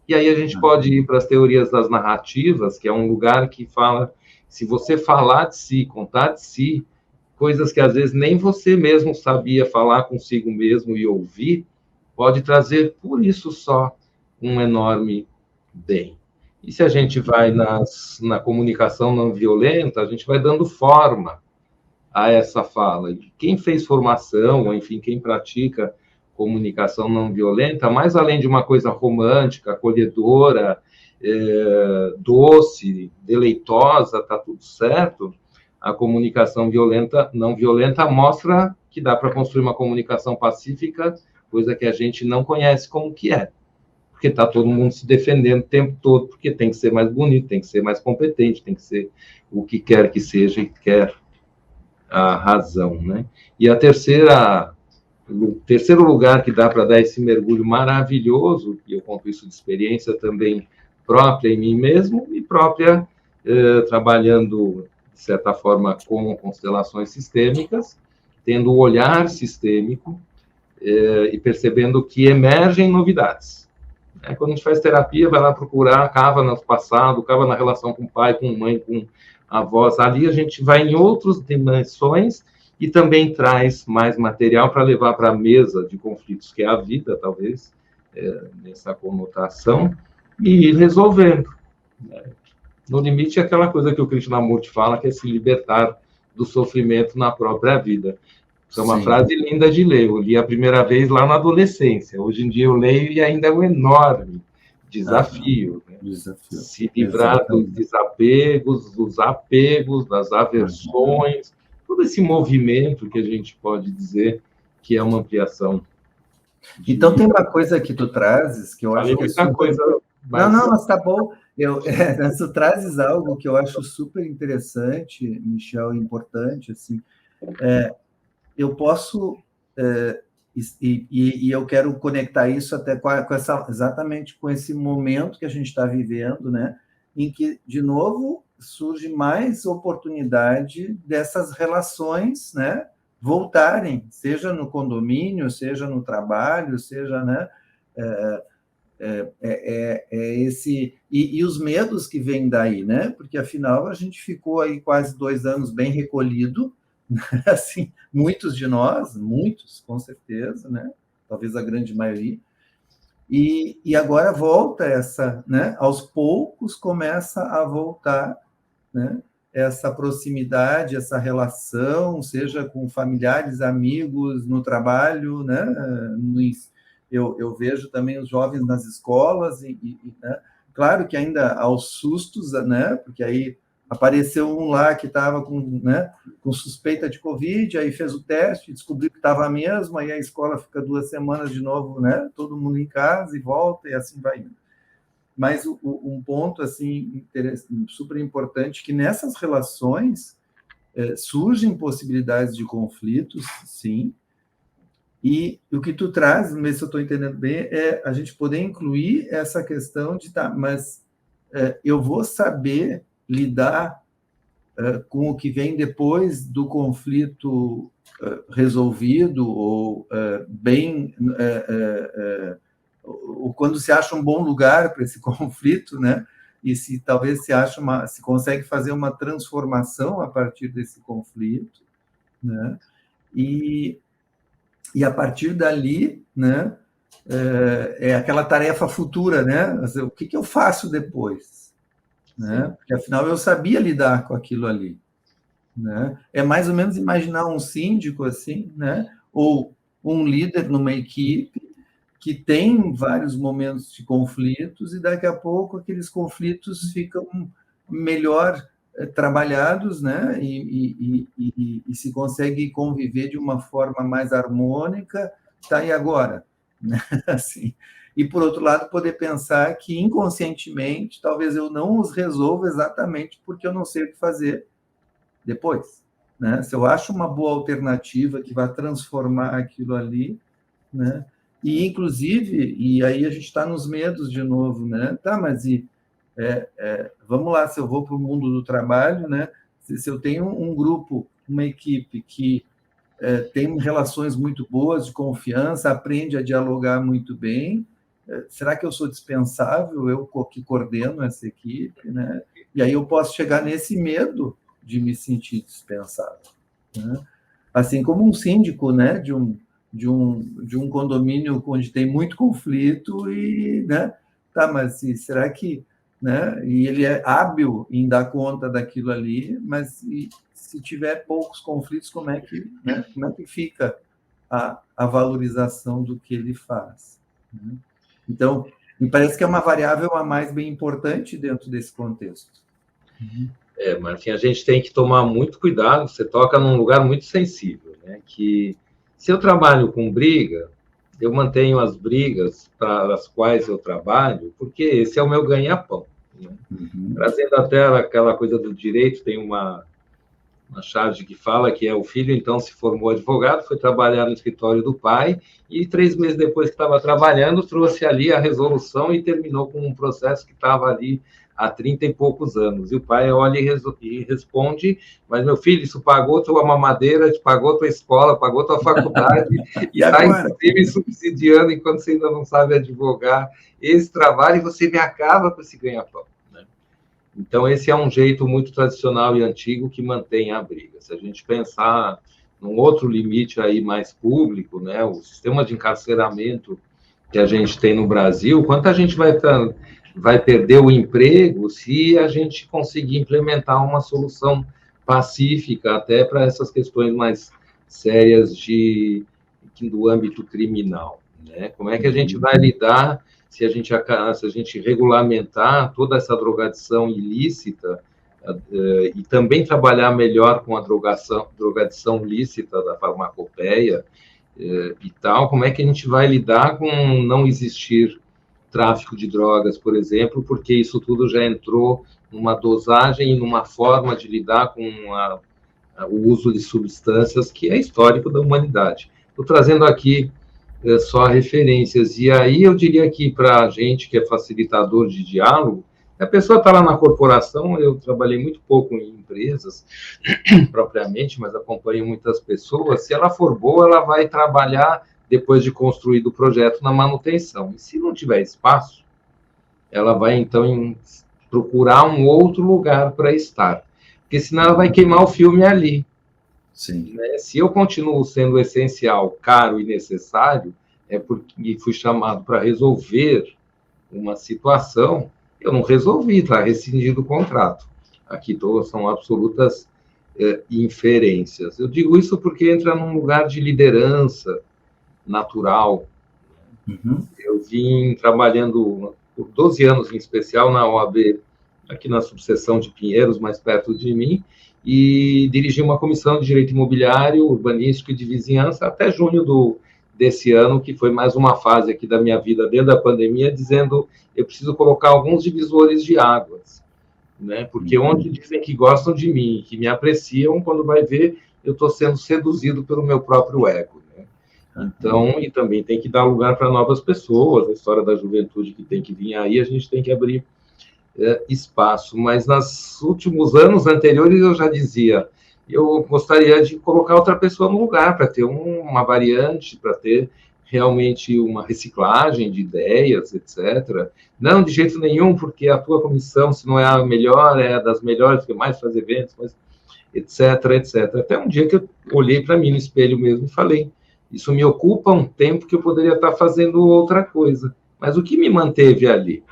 E aí a gente pode ir para as teorias das narrativas, que é um lugar que fala, se você falar de si, contar de si, coisas que às vezes nem você mesmo sabia falar consigo mesmo e ouvir, pode trazer por isso só um enorme bem. E se a gente vai na comunicação não violenta, a gente vai dando forma a essa fala. E quem fez formação, ou enfim, quem pratica comunicação não violenta, mais além de uma coisa romântica, acolhedora, doce, deleitosa, está tudo certo, a comunicação não violenta mostra que dá para construir uma comunicação pacífica, coisa que a gente não conhece como que é. Porque está todo mundo se defendendo o tempo todo, porque tem que ser mais bonito, tem que ser mais competente, tem que ser o que quer que seja e quer a razão, né? E o terceiro lugar que dá para dar esse mergulho maravilhoso, e eu conto isso de experiência também própria em mim mesmo, e própria trabalhando, de certa forma, com constelações sistêmicas, tendo o olhar sistêmico e percebendo que emergem novidades. Quando a gente faz terapia, vai lá procurar, cava no passado, cava na relação com o pai, com a mãe, com avós. Ali a gente vai em outras dimensões e também traz mais material para levar para a mesa de conflitos, que é a vida, talvez, nessa conotação, e ir resolvendo. No limite, é aquela coisa que o Krishnamurti fala, que é se libertar do sofrimento na própria vida. Isso é uma frase linda de ler. Eu li a primeira vez lá na adolescência. Hoje em dia eu leio e ainda é um enorme desafio. Né? Se livrar dos desapegos, dos apegos, das aversões, todo esse movimento que a gente pode dizer que é uma ampliação.
Então, tem uma coisa que tu trazes que eu acho que é super...
coisa,
mas... Não, mas tá bom. Tu trazes algo que eu acho super interessante, Michel, importante, assim. Eu posso... E eu quero conectar isso até com exatamente com esse momento que a gente está vivendo, né? Em que, de novo, surge mais oportunidade dessas relações, né? Voltarem, seja no condomínio, seja no trabalho, seja, né? Esse e os medos que vêm daí, né? Porque afinal a gente ficou aí quase 2 anos bem recolhido, assim, muitos de nós, muitos, com certeza, né? Talvez a grande maioria. E agora volta essa, né? Aos poucos começa a voltar, né? Essa proximidade, essa relação, seja com familiares, amigos, no trabalho, né? Eu vejo também os jovens nas escolas, né? Claro que ainda aos sustos, né? Porque aí apareceu um lá que estava com suspeita de Covid, aí fez o teste, descobriu que estava mesmo, aí a escola fica 2 semanas de novo, né? Todo mundo em casa e volta, e assim vai indo. Mas um ponto assim super importante, que nessas relações surgem possibilidades de conflitos, sim, E o que tu traz, não sei se eu estou entendendo bem, é a gente poder incluir essa questão de, tá, mas eu vou saber lidar com o que vem depois do conflito resolvido, ou bem, ou quando se acha um bom lugar para esse conflito, né? E se talvez se consegue fazer uma transformação a partir desse conflito, né? E a partir dali, né, é aquela tarefa futura, né? O que eu faço depois? Né? Porque, afinal, eu sabia lidar com aquilo ali. Né? É mais ou menos imaginar um síndico assim, né? Ou um líder numa equipe que tem vários momentos de conflitos e daqui a pouco aqueles conflitos ficam melhor trabalhados, né? E se consegue conviver de uma forma mais harmônica, tá, e agora? Né? Assim. E, por outro lado, poder pensar que, inconscientemente, talvez eu não os resolva exatamente porque eu não sei o que fazer depois. Né? Se eu acho uma boa alternativa que vai transformar aquilo ali, né? E, inclusive, e aí a gente está nos medos de novo, né? Tá, mas vamos lá, se eu vou para o mundo do trabalho, né? Se eu tenho um grupo, uma equipe que tem relações muito boas, de confiança, aprende a dialogar muito bem, será que eu sou dispensável, eu que coordeno essa equipe, né? E aí eu posso chegar nesse medo de me sentir dispensável, né? Assim como um síndico, né, de um condomínio onde tem muito conflito e, né, tá, mas será que, né, e ele é hábil em dar conta daquilo ali, mas se tiver poucos conflitos, como é que fica a valorização do que ele faz? Né? Então, me parece que é uma variável a mais bem importante dentro desse contexto.
Martim, a gente tem que tomar muito cuidado, você toca num lugar muito sensível, né? Que se eu trabalho com briga, eu mantenho as brigas para as quais eu trabalho, porque esse é o meu ganha-pão. Né? Trazendo até aquela coisa do direito, tem uma charge que fala que o filho, então, se formou advogado, foi trabalhar no escritório do pai, e 3 meses depois que estava trabalhando, trouxe ali a resolução e terminou com um processo que estava ali há 30 e poucos anos. E o pai olha e responde, mas, meu filho, isso pagou tua mamadeira, pagou tua escola, pagou tua faculdade, e está, inclusive, subsidiando, enquanto você ainda não sabe advogar, esse trabalho, e você me acaba com esse ganha-pão. Então, esse é um jeito muito tradicional e antigo que mantém a briga. Se a gente pensar num outro limite aí mais público, né, o sistema de encarceramento que a gente tem no Brasil, quanta gente vai perder o emprego se a gente conseguir implementar uma solução pacífica até para essas questões mais sérias do âmbito criminal, né? Como é que a gente vai lidar se a gente regulamentar toda essa drogadição ilícita e também trabalhar melhor com a drogadição lícita da farmacopeia e tal, como é que a gente vai lidar com não existir tráfico de drogas, por exemplo, porque isso tudo já entrou numa dosagem e numa forma de lidar com o uso de substâncias que é histórico da humanidade. Estou trazendo aqui só referências. E aí eu diria que para a gente que é facilitador de diálogo, a pessoa está lá na corporação, eu trabalhei muito pouco em empresas, propriamente, mas acompanho muitas pessoas, se ela for boa, ela vai trabalhar, depois de construído o projeto, na manutenção. E se não tiver espaço, ela vai, então, procurar um outro lugar para estar, porque senão ela vai queimar o filme ali.
Sim.
Né? Se eu continuo sendo essencial, caro e necessário, é porque fui chamado para resolver uma situação, eu não resolvi, está rescindido o contrato. Aqui são absolutas inferências. Eu digo isso porque entra num lugar de liderança natural.
Uhum.
Eu vim trabalhando por 12 anos, em especial, na OAB, aqui na subseção de Pinheiros, mais perto de mim, e dirigi uma comissão de direito imobiliário, urbanístico e de vizinhança até junho desse ano, que foi mais uma fase aqui da minha vida dentro da pandemia, dizendo eu preciso colocar alguns divisores de águas, né? Porque onde dizem que gostam de mim, que me apreciam, quando vai ver, eu estou sendo seduzido pelo meu próprio ego, né? Então, e também tem que dar lugar para novas pessoas, a história da juventude que tem que vir aí, a gente tem que abrir espaço. Mas nos últimos anos anteriores eu já dizia, eu gostaria de colocar outra pessoa no lugar, para ter uma variante, para ter realmente uma reciclagem de ideias, etc. Não de jeito nenhum, porque a tua comissão, se não é a melhor, é das melhores, que mais faz eventos, mas etc, etc. Até um dia que eu olhei para mim no espelho mesmo e falei, isso me ocupa um tempo que eu poderia estar fazendo outra coisa. Mas o que me manteve ali?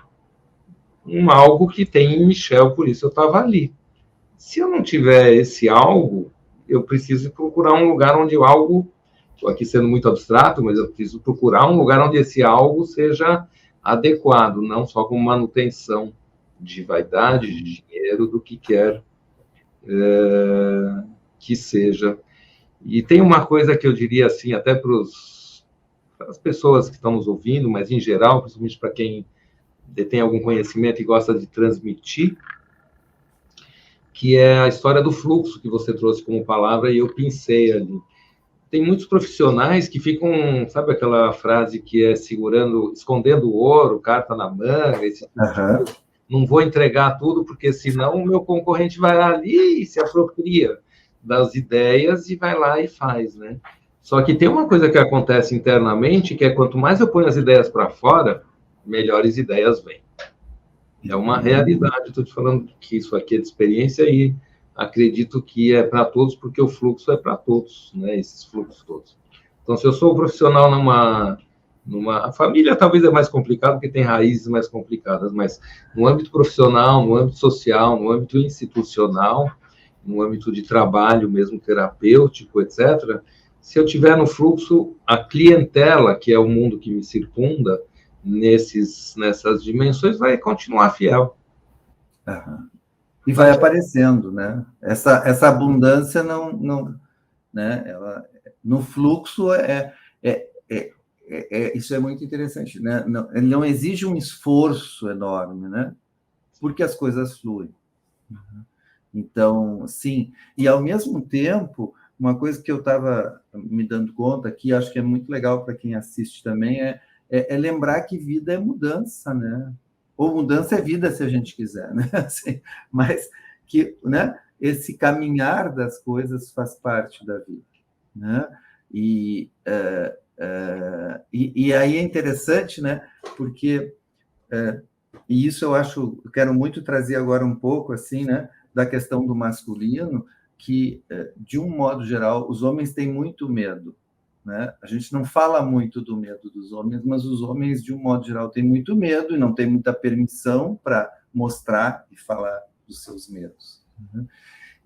Algo que tem em Michel, por isso eu estava ali. Se eu não tiver esse algo, eu preciso procurar um lugar onde o algo, estou aqui sendo muito abstrato, mas eu preciso procurar um lugar onde esse algo seja adequado, não só como manutenção de vaidade, de dinheiro, do que quer que seja. E tem uma coisa que eu diria assim, até para as pessoas que estão nos ouvindo, mas em geral, principalmente para quem detém algum conhecimento e gosta de transmitir, que é a história do fluxo que você trouxe como palavra e eu pensei ali. Tem muitos profissionais que ficam, sabe aquela frase que é escondendo o ouro, carta na manga, esse tipo, não vou entregar tudo porque senão o meu concorrente vai ali e se apropria das ideias e vai lá e faz, né? Só que tem uma coisa que acontece internamente, que é quanto mais eu ponho as ideias para fora, melhores ideias vêm. É uma realidade, estou te falando que isso aqui é de experiência e acredito que é para todos, porque o fluxo é para todos, né? Esses fluxos todos. Então, se eu sou um profissional numa família, talvez é mais complicado, porque tem raízes mais complicadas, mas no âmbito profissional, no âmbito social, no âmbito institucional, no âmbito de trabalho mesmo terapêutico, etc., se eu tiver no fluxo, a clientela, que é o mundo que me circunda, nessas dimensões, vai continuar fiel.
E vai aparecendo, né? Essa abundância não né? Ela, no fluxo isso é muito interessante, né? Ele não exige um esforço enorme, né? Porque as coisas fluem. Então, sim. E ao mesmo tempo, uma coisa que eu estava me dando conta aqui, acho que é muito legal para quem assiste também, é lembrar que vida é mudança, né? Ou mudança é vida, se a gente quiser, né? Assim, mas que, né? Esse caminhar das coisas faz parte da vida, né? E aí é interessante, né? Porque e isso eu quero muito trazer agora um pouco assim, né? Da questão do masculino, que de um modo geral os homens têm muito medo. Né? A gente não fala muito do medo dos homens, mas os homens, de um modo geral, têm muito medo e não têm muita permissão para mostrar e falar dos seus medos. Né?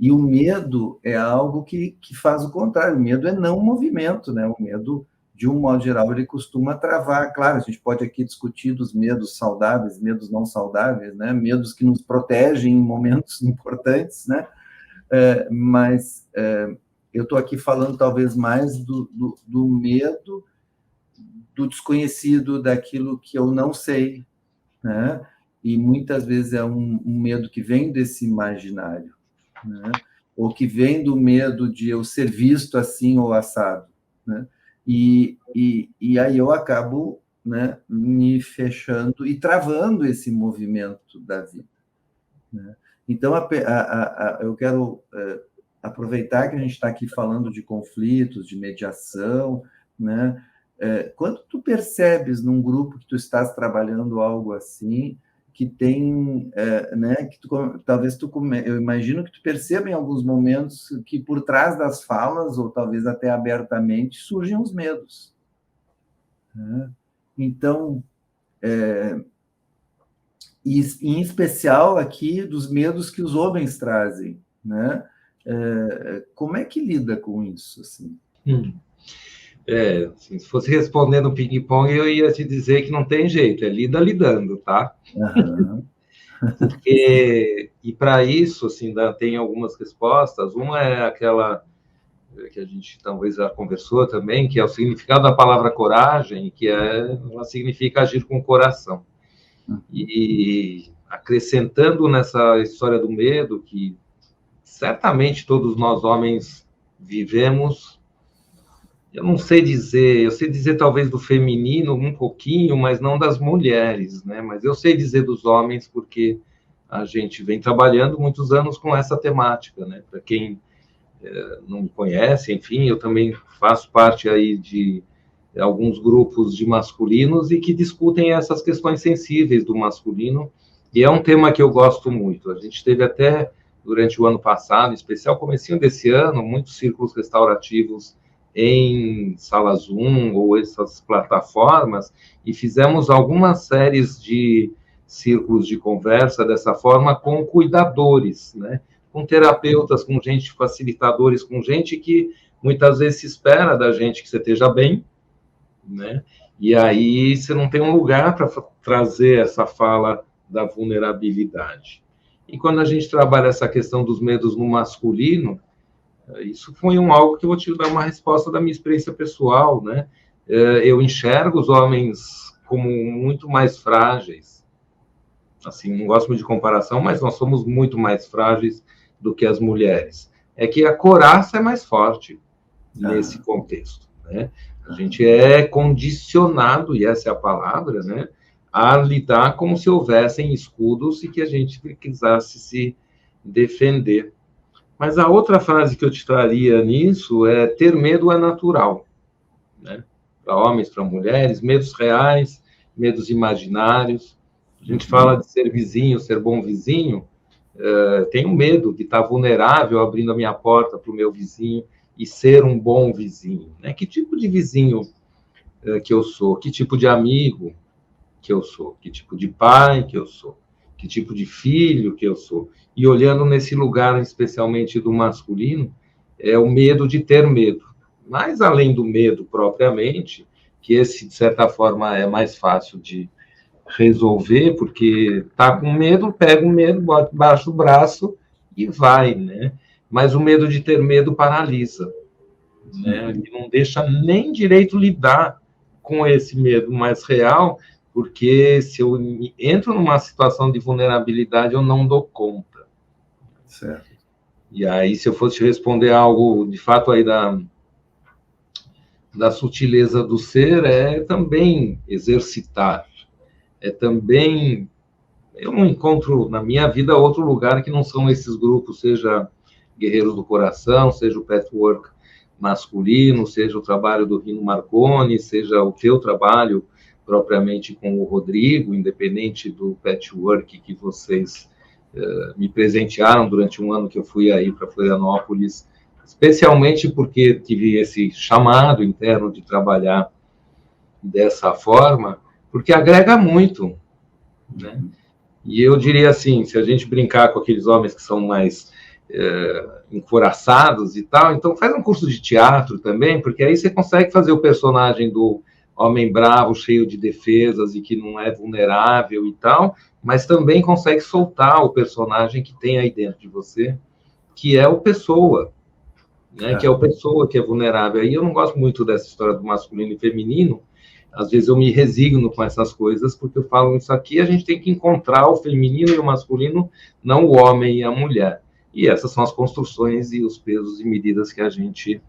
E o medo é algo que faz o contrário. O medo é não movimento, né? O medo, de um modo geral, ele costuma travar. Claro, a gente pode aqui discutir dos medos saudáveis, medos não saudáveis, né? Medos que nos protegem em momentos importantes, né? Mas eu estou aqui falando talvez mais do medo do desconhecido, daquilo que eu não sei, né? E muitas vezes é um medo que vem desse imaginário, né? Ou que vem do medo de eu ser visto assim ou assado, né? E aí eu acabo, né, me fechando e travando esse movimento da vida, né? Então, eu quero aproveitar que a gente está aqui falando de conflitos, de mediação, né? Quando tu percebes num grupo que tu estás trabalhando algo assim, que tem, né? Que eu imagino que tu perceba em alguns momentos que por trás das falas, ou talvez até abertamente, surgem os medos, né? Então, e em especial aqui dos medos que os homens trazem, né? Como é que lida com isso, assim?
Assim, se fosse respondendo ping-pong, eu ia te dizer que não tem jeito, é lidando, tá? E para isso, assim, tem algumas respostas. Uma é aquela que a gente talvez já conversou também, que é o significado da palavra coragem, que ela significa agir com o coração. E acrescentando nessa história do medo, que certamente todos nós homens vivemos eu não sei dizer, eu sei dizer talvez do feminino um pouquinho, mas não das mulheres, né? Mas eu sei dizer dos homens porque a gente vem trabalhando muitos anos com essa temática, né? Para quem não me conhece, enfim, eu também faço parte aí de alguns grupos de masculinos e que discutem essas questões sensíveis do masculino, e é um tema que eu gosto muito. A gente teve até, durante o ano passado, em especial comecinho desse ano, muitos círculos restaurativos em sala Zoom ou essas plataformas, e fizemos algumas séries de círculos de conversa dessa forma com cuidadores, né? Com terapeutas, com gente, facilitadores, com gente que muitas vezes se espera da gente que você esteja bem, né? E aí você não tem um lugar para trazer essa fala da vulnerabilidade. E quando a gente trabalha essa questão dos medos no masculino, isso foi algo que eu vou te dar uma resposta da minha experiência pessoal, né? Eu enxergo os homens como muito mais frágeis. Assim, não gosto muito de comparação, mas nós somos muito mais frágeis do que as mulheres. É que a coraça é mais forte nesse contexto, né? A gente é condicionado, e essa é a palavra, né, a lidar como se houvessem escudos e que a gente precisasse se defender. Mas a outra frase que eu te traria nisso é: ter medo é natural, né? Para homens, para mulheres, medos reais, medos imaginários. A gente fala de ser vizinho, ser bom vizinho. Tenho medo de estar vulnerável abrindo a minha porta para o meu vizinho e ser um bom vizinho, né? Que tipo de vizinho que eu sou? Que tipo de amigo que eu sou? Que tipo de pai que eu sou? Que tipo de filho que eu sou? E olhando nesse lugar, especialmente do masculino, é o medo de ter medo. Mas além do medo propriamente, que esse, de certa forma, é mais fácil de resolver, porque tá com medo, pega o medo, bota embaixo do braço e vai, né? Mas o medo de ter medo paralisa, né? Ele não deixa nem direito lidar com esse medo mais real, porque se eu entro numa situação de vulnerabilidade, eu não dou conta.
Certo.
E aí, se eu fosse te responder algo, de fato, aí da sutileza do ser, é também exercitar, é também... Eu não encontro na minha vida outro lugar que não são esses grupos, seja Guerreiros do Coração, seja o Patchwork masculino, seja o trabalho do Rino Marconi, seja o teu trabalho propriamente com o Rodrigo, independente do patchwork que vocês me presentearam durante um ano que eu fui aí para Florianópolis, especialmente porque tive esse chamado interno de trabalhar dessa forma, porque agrega muito, né? E eu diria assim, se a gente brincar com aqueles homens que são mais encoraçados e tal, então faz um curso de teatro também, porque aí você consegue fazer o personagem do homem bravo, cheio de defesas e que não é vulnerável e tal, mas também consegue soltar o personagem que tem aí dentro de você, que é o pessoa, né? Que é o pessoa que é vulnerável. Aí eu não gosto muito dessa história do masculino e feminino. Às vezes eu me resigno com essas coisas, porque eu falo isso aqui, a gente tem que encontrar o feminino e o masculino, não o homem e a mulher. E essas são as construções e os pesos e medidas que a gente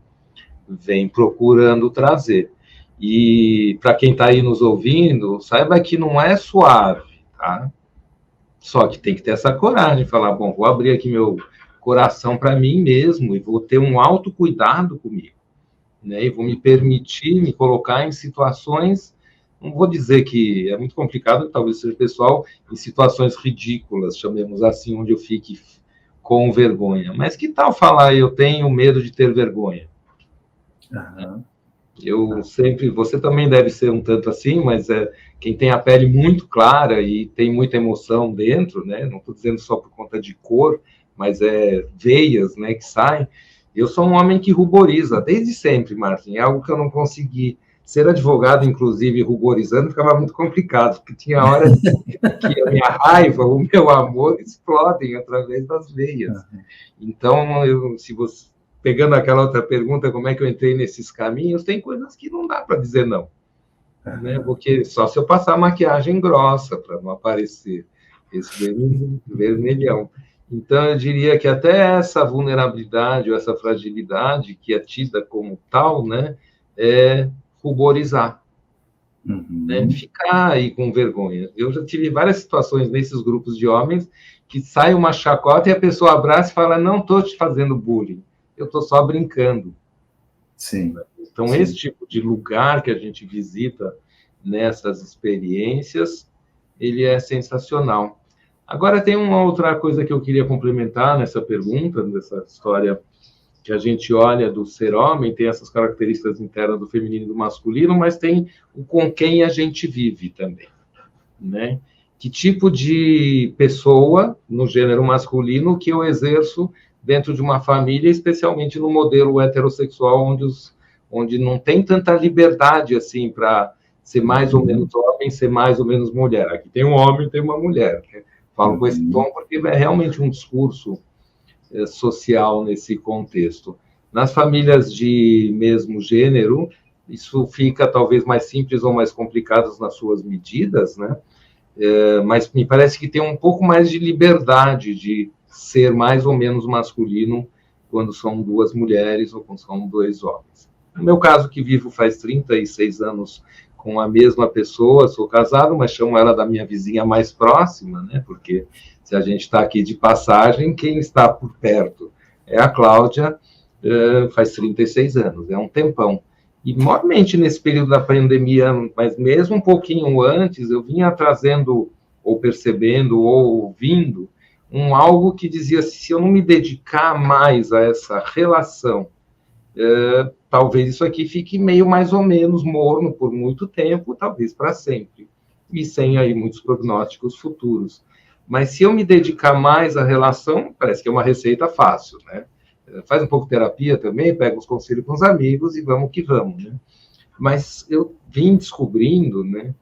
vem procurando trazer. E para quem está aí nos ouvindo, saiba que não é suave, tá? Só que tem que ter essa coragem de falar, bom, vou abrir aqui meu coração para mim mesmo e vou ter um autocuidado comigo, né? E vou me permitir me colocar em situações, não vou dizer que é muito complicado, talvez seja pessoal, em situações ridículas, chamemos assim, onde eu fique com vergonha. Mas que tal falar, eu tenho medo de ter vergonha?
Uhum.
Eu sempre, você também deve ser um tanto assim, mas quem tem a pele muito clara e tem muita emoção dentro, né? Não estou dizendo só por conta de cor, mas veias, né, que saem. Eu sou um homem que ruboriza desde sempre, Martin. É algo que eu não consegui ser advogado, inclusive ruborizando, ficava muito complicado, porque tinha hora que a minha raiva, o meu amor explodem através das veias. Então, se você pegando aquela outra pergunta, como é que eu entrei nesses caminhos, tem coisas que não dá para dizer não, né? Porque só se eu passar maquiagem grossa para não aparecer esse vermelhão. Então, eu diria que até essa vulnerabilidade ou essa fragilidade que é tida como tal, né, é ruborizar, né?
Uhum.
Ficar aí com vergonha. Eu já tive várias situações nesses grupos de homens que sai uma chacota e a pessoa abraça e fala, não estou te fazendo bullying, eu estou só brincando.
Sim,
Então,
sim.
esse tipo de lugar que a gente visita nessas experiências, ele é sensacional. Agora, tem uma outra coisa que eu queria complementar nessa pergunta, nessa história que a gente olha do ser homem, tem essas características internas do feminino e do masculino, mas tem o com quem a gente vive também, né? Que tipo de pessoa, no gênero masculino, que eu exerço dentro de uma família, especialmente no modelo heterossexual, onde não tem tanta liberdade assim para ser mais ou menos homem, ser mais ou menos mulher. Aqui tem um homem, tem uma mulher. Né? Falo com esse tom porque é realmente um discurso social nesse contexto. Nas famílias de mesmo gênero, isso fica talvez mais simples ou mais complicado nas suas medidas, né? Mas me parece que tem um pouco mais de liberdade de ser mais ou menos masculino quando são duas mulheres ou quando são dois homens. No meu caso, que vivo faz 36 anos com a mesma pessoa, sou casado, mas chamo ela da minha vizinha mais próxima, né? Porque se a gente está aqui de passagem, quem está por perto é a Cláudia, faz 36 anos, é um tempão. E, mormente, nesse período da pandemia, mas mesmo um pouquinho antes, eu vinha trazendo, ou percebendo, ou ouvindo, algo que dizia, se eu não me dedicar mais a essa relação, talvez isso aqui fique meio mais ou menos morno por muito tempo, talvez para sempre, e sem aí muitos prognósticos futuros. Mas se eu me dedicar mais à relação, parece que é uma receita fácil, né? Faz um pouco de terapia também, pega uns conselhos com os amigos e vamos que vamos, né? Mas eu vim descobrindo, né?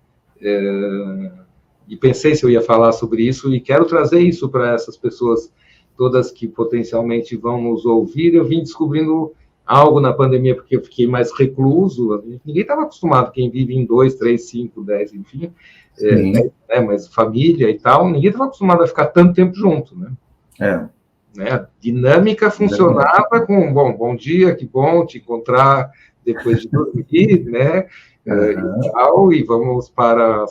E pensei se eu ia falar sobre isso e quero trazer isso para essas pessoas todas que potencialmente vão nos ouvir. Eu vim descobrindo algo na pandemia porque eu fiquei mais recluso. Ninguém estava acostumado, quem vive em 2, 3, 5, 10, enfim, mas família e tal, ninguém estava acostumado a ficar tanto tempo junto, né? Né? A dinâmica funcionava com, bom dia, que bom te encontrar depois de dormir, né? E tal, e vamos para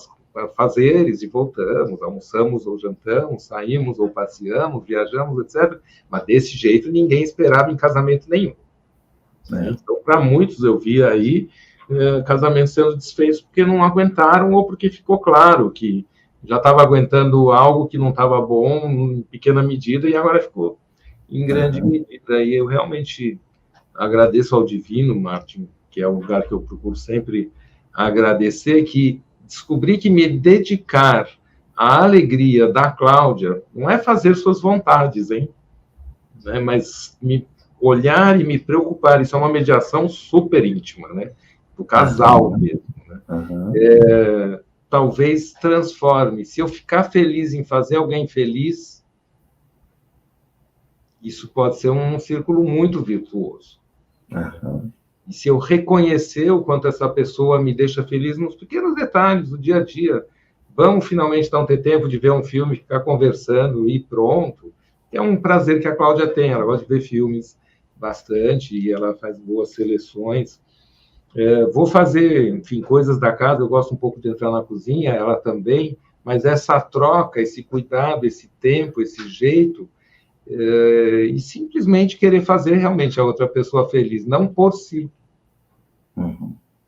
fazeres e voltamos, almoçamos ou jantamos, saímos ou passeamos, viajamos, etc. Mas desse jeito ninguém esperava em casamento nenhum. Né? Então, para muitos eu vi aí casamentos sendo desfeitos porque não aguentaram ou porque ficou claro que já estava aguentando algo que não estava bom em pequena medida e agora ficou em grande medida. E eu realmente agradeço ao Divino, Martin, que é o lugar que eu procuro sempre agradecer, que descobri que me dedicar à alegria da Cláudia não é fazer suas vontades, hein? Né? Mas me olhar e me preocupar, isso é uma mediação super íntima, né? Do casal mesmo. Né? Talvez transforme. Se eu ficar feliz em fazer alguém feliz, isso pode ser um círculo muito virtuoso. E se eu reconhecer o quanto essa pessoa me deixa feliz nos pequenos detalhes do dia a dia, vamos finalmente não ter tempo de ver um filme, ficar conversando e pronto. É um prazer que a Cláudia tem, ela gosta de ver filmes bastante e ela faz boas seleções. Vou fazer, enfim, coisas da casa, eu gosto um pouco de entrar na cozinha, ela também, mas essa troca, esse cuidado, esse tempo, esse jeito, e simplesmente querer fazer realmente a outra pessoa feliz, não por si.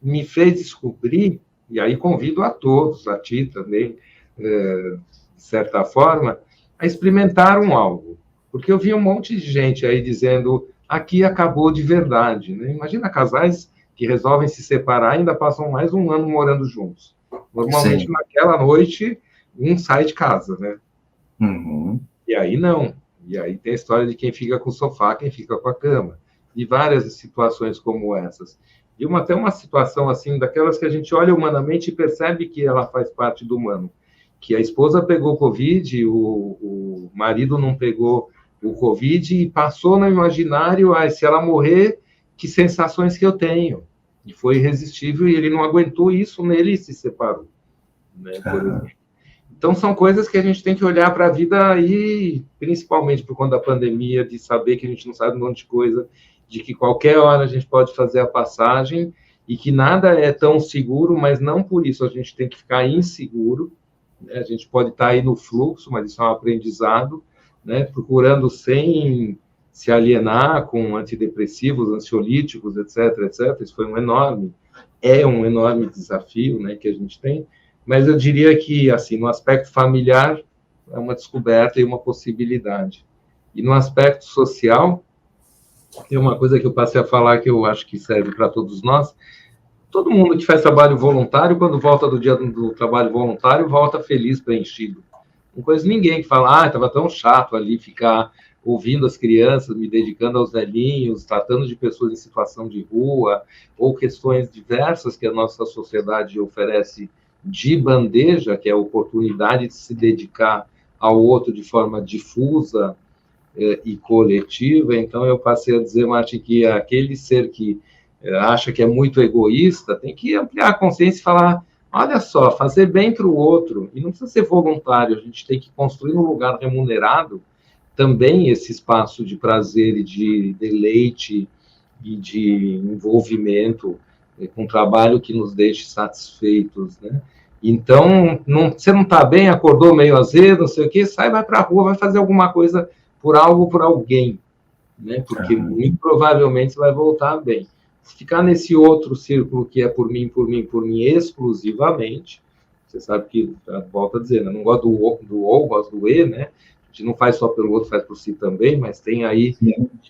Me fez descobrir, e aí convido a todos, a ti também, de certa forma, a experimentar algo. Porque eu vi um monte de gente aí dizendo, aqui acabou de verdade. Né? Imagina casais que resolvem se separar e ainda passam mais um ano morando juntos. Normalmente, naquela noite, um sai de casa, né? E aí não. E aí tem a história de quem fica com o sofá, quem fica com a cama. E várias situações como essas. E até uma situação assim, daquelas que a gente olha humanamente e percebe que ela faz parte do humano. Que a esposa pegou Covid, o marido não pegou o Covid e passou no imaginário, se ela morrer, que sensações que eu tenho. E foi irresistível e ele não aguentou isso nele e se separou. Né, por exemplo. Então, são coisas que a gente tem que olhar para a vida aí, principalmente por conta da pandemia, de saber que a gente não sabe um monte de coisa, de que qualquer hora a gente pode fazer a passagem e que nada é tão seguro, mas não por isso a gente tem que ficar inseguro, né? A gente pode estar aí no fluxo, mas isso é um aprendizado, né? Procurando sem se alienar com antidepressivos, ansiolíticos, etc, etc. Isso foi é um enorme desafio, né, que a gente tem, mas eu diria que, assim, no aspecto familiar, é uma descoberta e uma possibilidade. E no aspecto social, tem uma coisa que eu passei a falar que eu acho que serve para todos nós. Todo mundo que faz trabalho voluntário, quando volta do dia do trabalho voluntário, volta feliz, preenchido. Não conheço ninguém que fala, estava tão chato ali ficar ouvindo as crianças, me dedicando aos velhinhos, tratando de pessoas em situação de rua, ou questões diversas que a nossa sociedade oferece de bandeja, que é a oportunidade de se dedicar ao outro de forma difusa e coletiva. Então, eu passei a dizer, Martin, que aquele ser que acha que é muito egoísta tem que ampliar a consciência e falar: olha só, fazer bem para o outro, e não precisa ser voluntário, a gente tem que construir num lugar remunerado também esse espaço de prazer e de deleite e de envolvimento com um trabalho que nos deixe satisfeitos, né? Então, você não está bem, acordou meio azedo, não sei o quê, sai, vai para a rua, vai fazer alguma coisa por algo, por alguém, né? Porque muito provavelmente você vai voltar bem. Se ficar nesse outro círculo que é por mim, por mim, por mim exclusivamente, você sabe que, volta a dizer, né? Não gosto do ou, gosto do e, né? A gente não faz só pelo outro, faz por si também, mas tem aí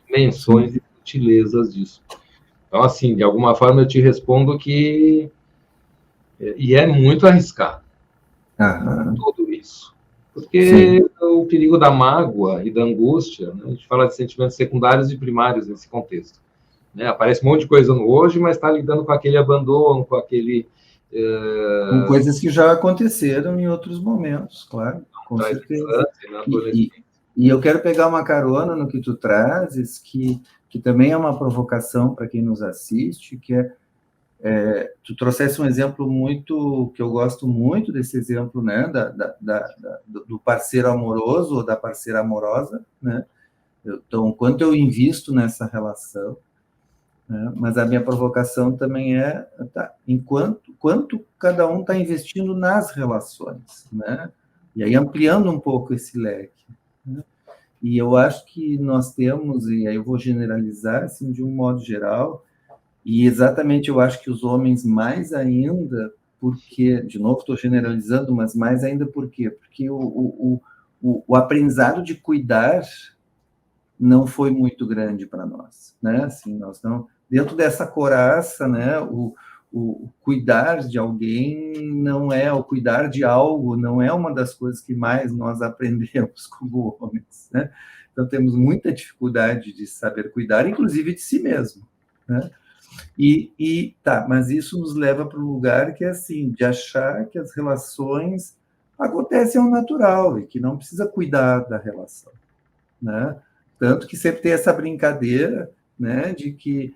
dimensões e sutilezas disso. Então, assim, de alguma forma eu te respondo que... E é muito arriscado tudo isso. Porque o perigo da mágoa e da angústia, né? A gente fala de sentimentos secundários e primários nesse contexto, né? Aparece um monte de coisa no hoje, mas está lidando com aquele abandono, com aquele...
Com coisas que já aconteceram em outros momentos, claro, com certeza. E eu quero pegar uma carona no que tu trazes, que também é uma provocação para quem nos assiste, que tu trouxesse um exemplo muito, que eu gosto muito desse exemplo, né, do parceiro amoroso ou da parceira amorosa, né? Então, quanto eu invisto nessa relação, né? Mas a minha provocação também quanto cada um está investindo nas relações, né? E aí ampliando um pouco esse leque, né? E eu acho que nós temos, e aí eu vou generalizar assim de um modo geral, e exatamente eu acho que os homens mais ainda, porque, de novo estou generalizando, mas mais ainda por quê? Porque o aprendizado de cuidar não foi muito grande para nós, né? Assim, nós não, dentro dessa coraça, né? O cuidar de alguém não é, o cuidar de algo não é uma das coisas que mais nós aprendemos como homens, né? Então temos muita dificuldade de saber cuidar, inclusive de si mesmo, né? Mas isso nos leva para um lugar que é assim, de achar que as relações acontecem ao natural e que não precisa cuidar da relação, né? Tanto que sempre tem essa brincadeira, né, de que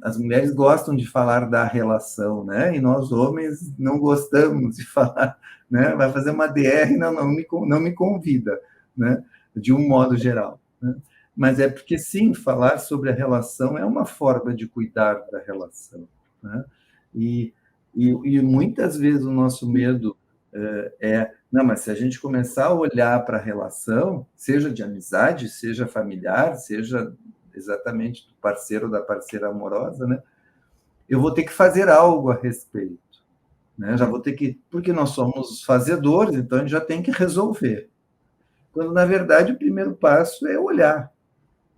as mulheres gostam de falar da relação, né, e nós homens não gostamos de falar, né, vai fazer uma DR, não me convida, né, de um modo geral, né? Mas é porque, sim, falar sobre a relação é uma forma de cuidar da relação, né? E muitas vezes o nosso medo não, mas se a gente começar a olhar para a relação, seja de amizade, seja familiar, seja exatamente do parceiro ou da parceira amorosa, né? Eu vou ter que fazer algo a respeito, né? Já vou ter que, porque nós somos fazedores, então a gente já tem que resolver. Quando, na verdade, o primeiro passo é olhar,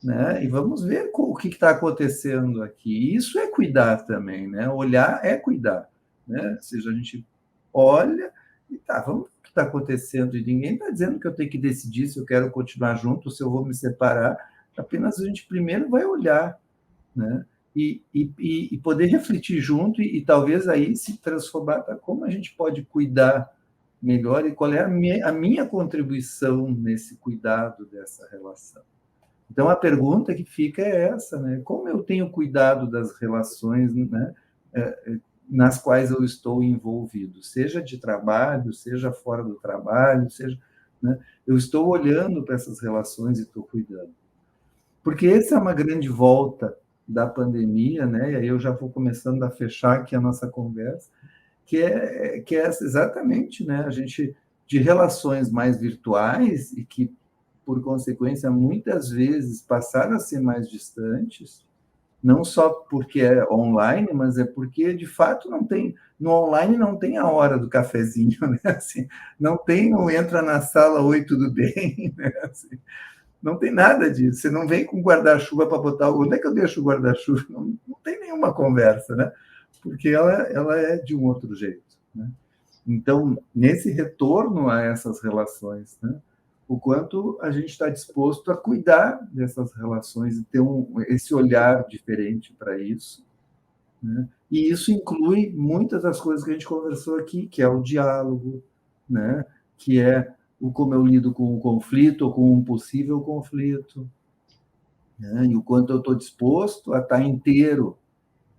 né? E vamos ver o que está acontecendo aqui. Isso é cuidar também, né? Olhar é cuidar, né? Ou seja, a gente olha e vamos ver o que está acontecendo. E ninguém está dizendo que eu tenho que decidir se eu quero continuar junto ou se eu vou me separar. Apenas a gente primeiro vai olhar, né? E poder refletir junto e talvez aí se transformar para como a gente pode cuidar melhor e qual é a minha contribuição nesse cuidado dessa relação. Então, a pergunta que fica é essa, né? Como eu tenho cuidado das relações, né, nas quais eu estou envolvido, seja de trabalho, seja fora do trabalho, seja, né, eu estou olhando para essas relações e estou cuidando. Porque essa é uma grande volta, da pandemia, né? E aí eu já vou começando a fechar aqui a nossa conversa, que é exatamente, né? A gente de relações mais virtuais e que, por consequência, muitas vezes passaram a ser mais distantes, não só porque é online, mas é porque, de fato, não tem, no online não tem a hora do cafezinho, né? Assim, não tem o entra na sala, oi, tudo bem? Né? Assim, não tem nada disso. Você não vem com guarda-chuva para botar. Onde é que eu deixo o guarda-chuva? Não tem nenhuma conversa, né? Porque ela é de um outro jeito. Né? Então, nesse retorno a essas relações, né? O quanto a gente está disposto a cuidar dessas relações e ter esse olhar diferente para isso. Né? E isso inclui muitas das coisas que a gente conversou aqui, que é o diálogo, né? Que é o como eu lido com um conflito ou com um possível conflito, né? E o quanto eu estou disposto a estar inteiro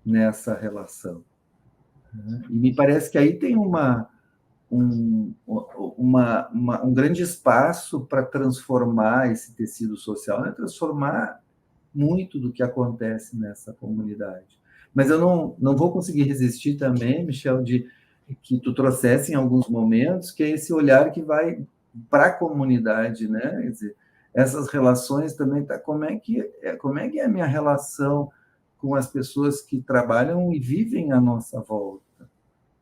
nessa relação. Né? E me parece que aí tem um grande espaço para transformar esse tecido social, né? Transformar muito do que acontece nessa comunidade. Mas eu não vou conseguir resistir também, Michel, de que tu trouxesse em alguns momentos, que é esse olhar que vai para a comunidade, né? Quer dizer, essas relações também, tá, como é que é a minha relação com as pessoas que trabalham e vivem à nossa volta,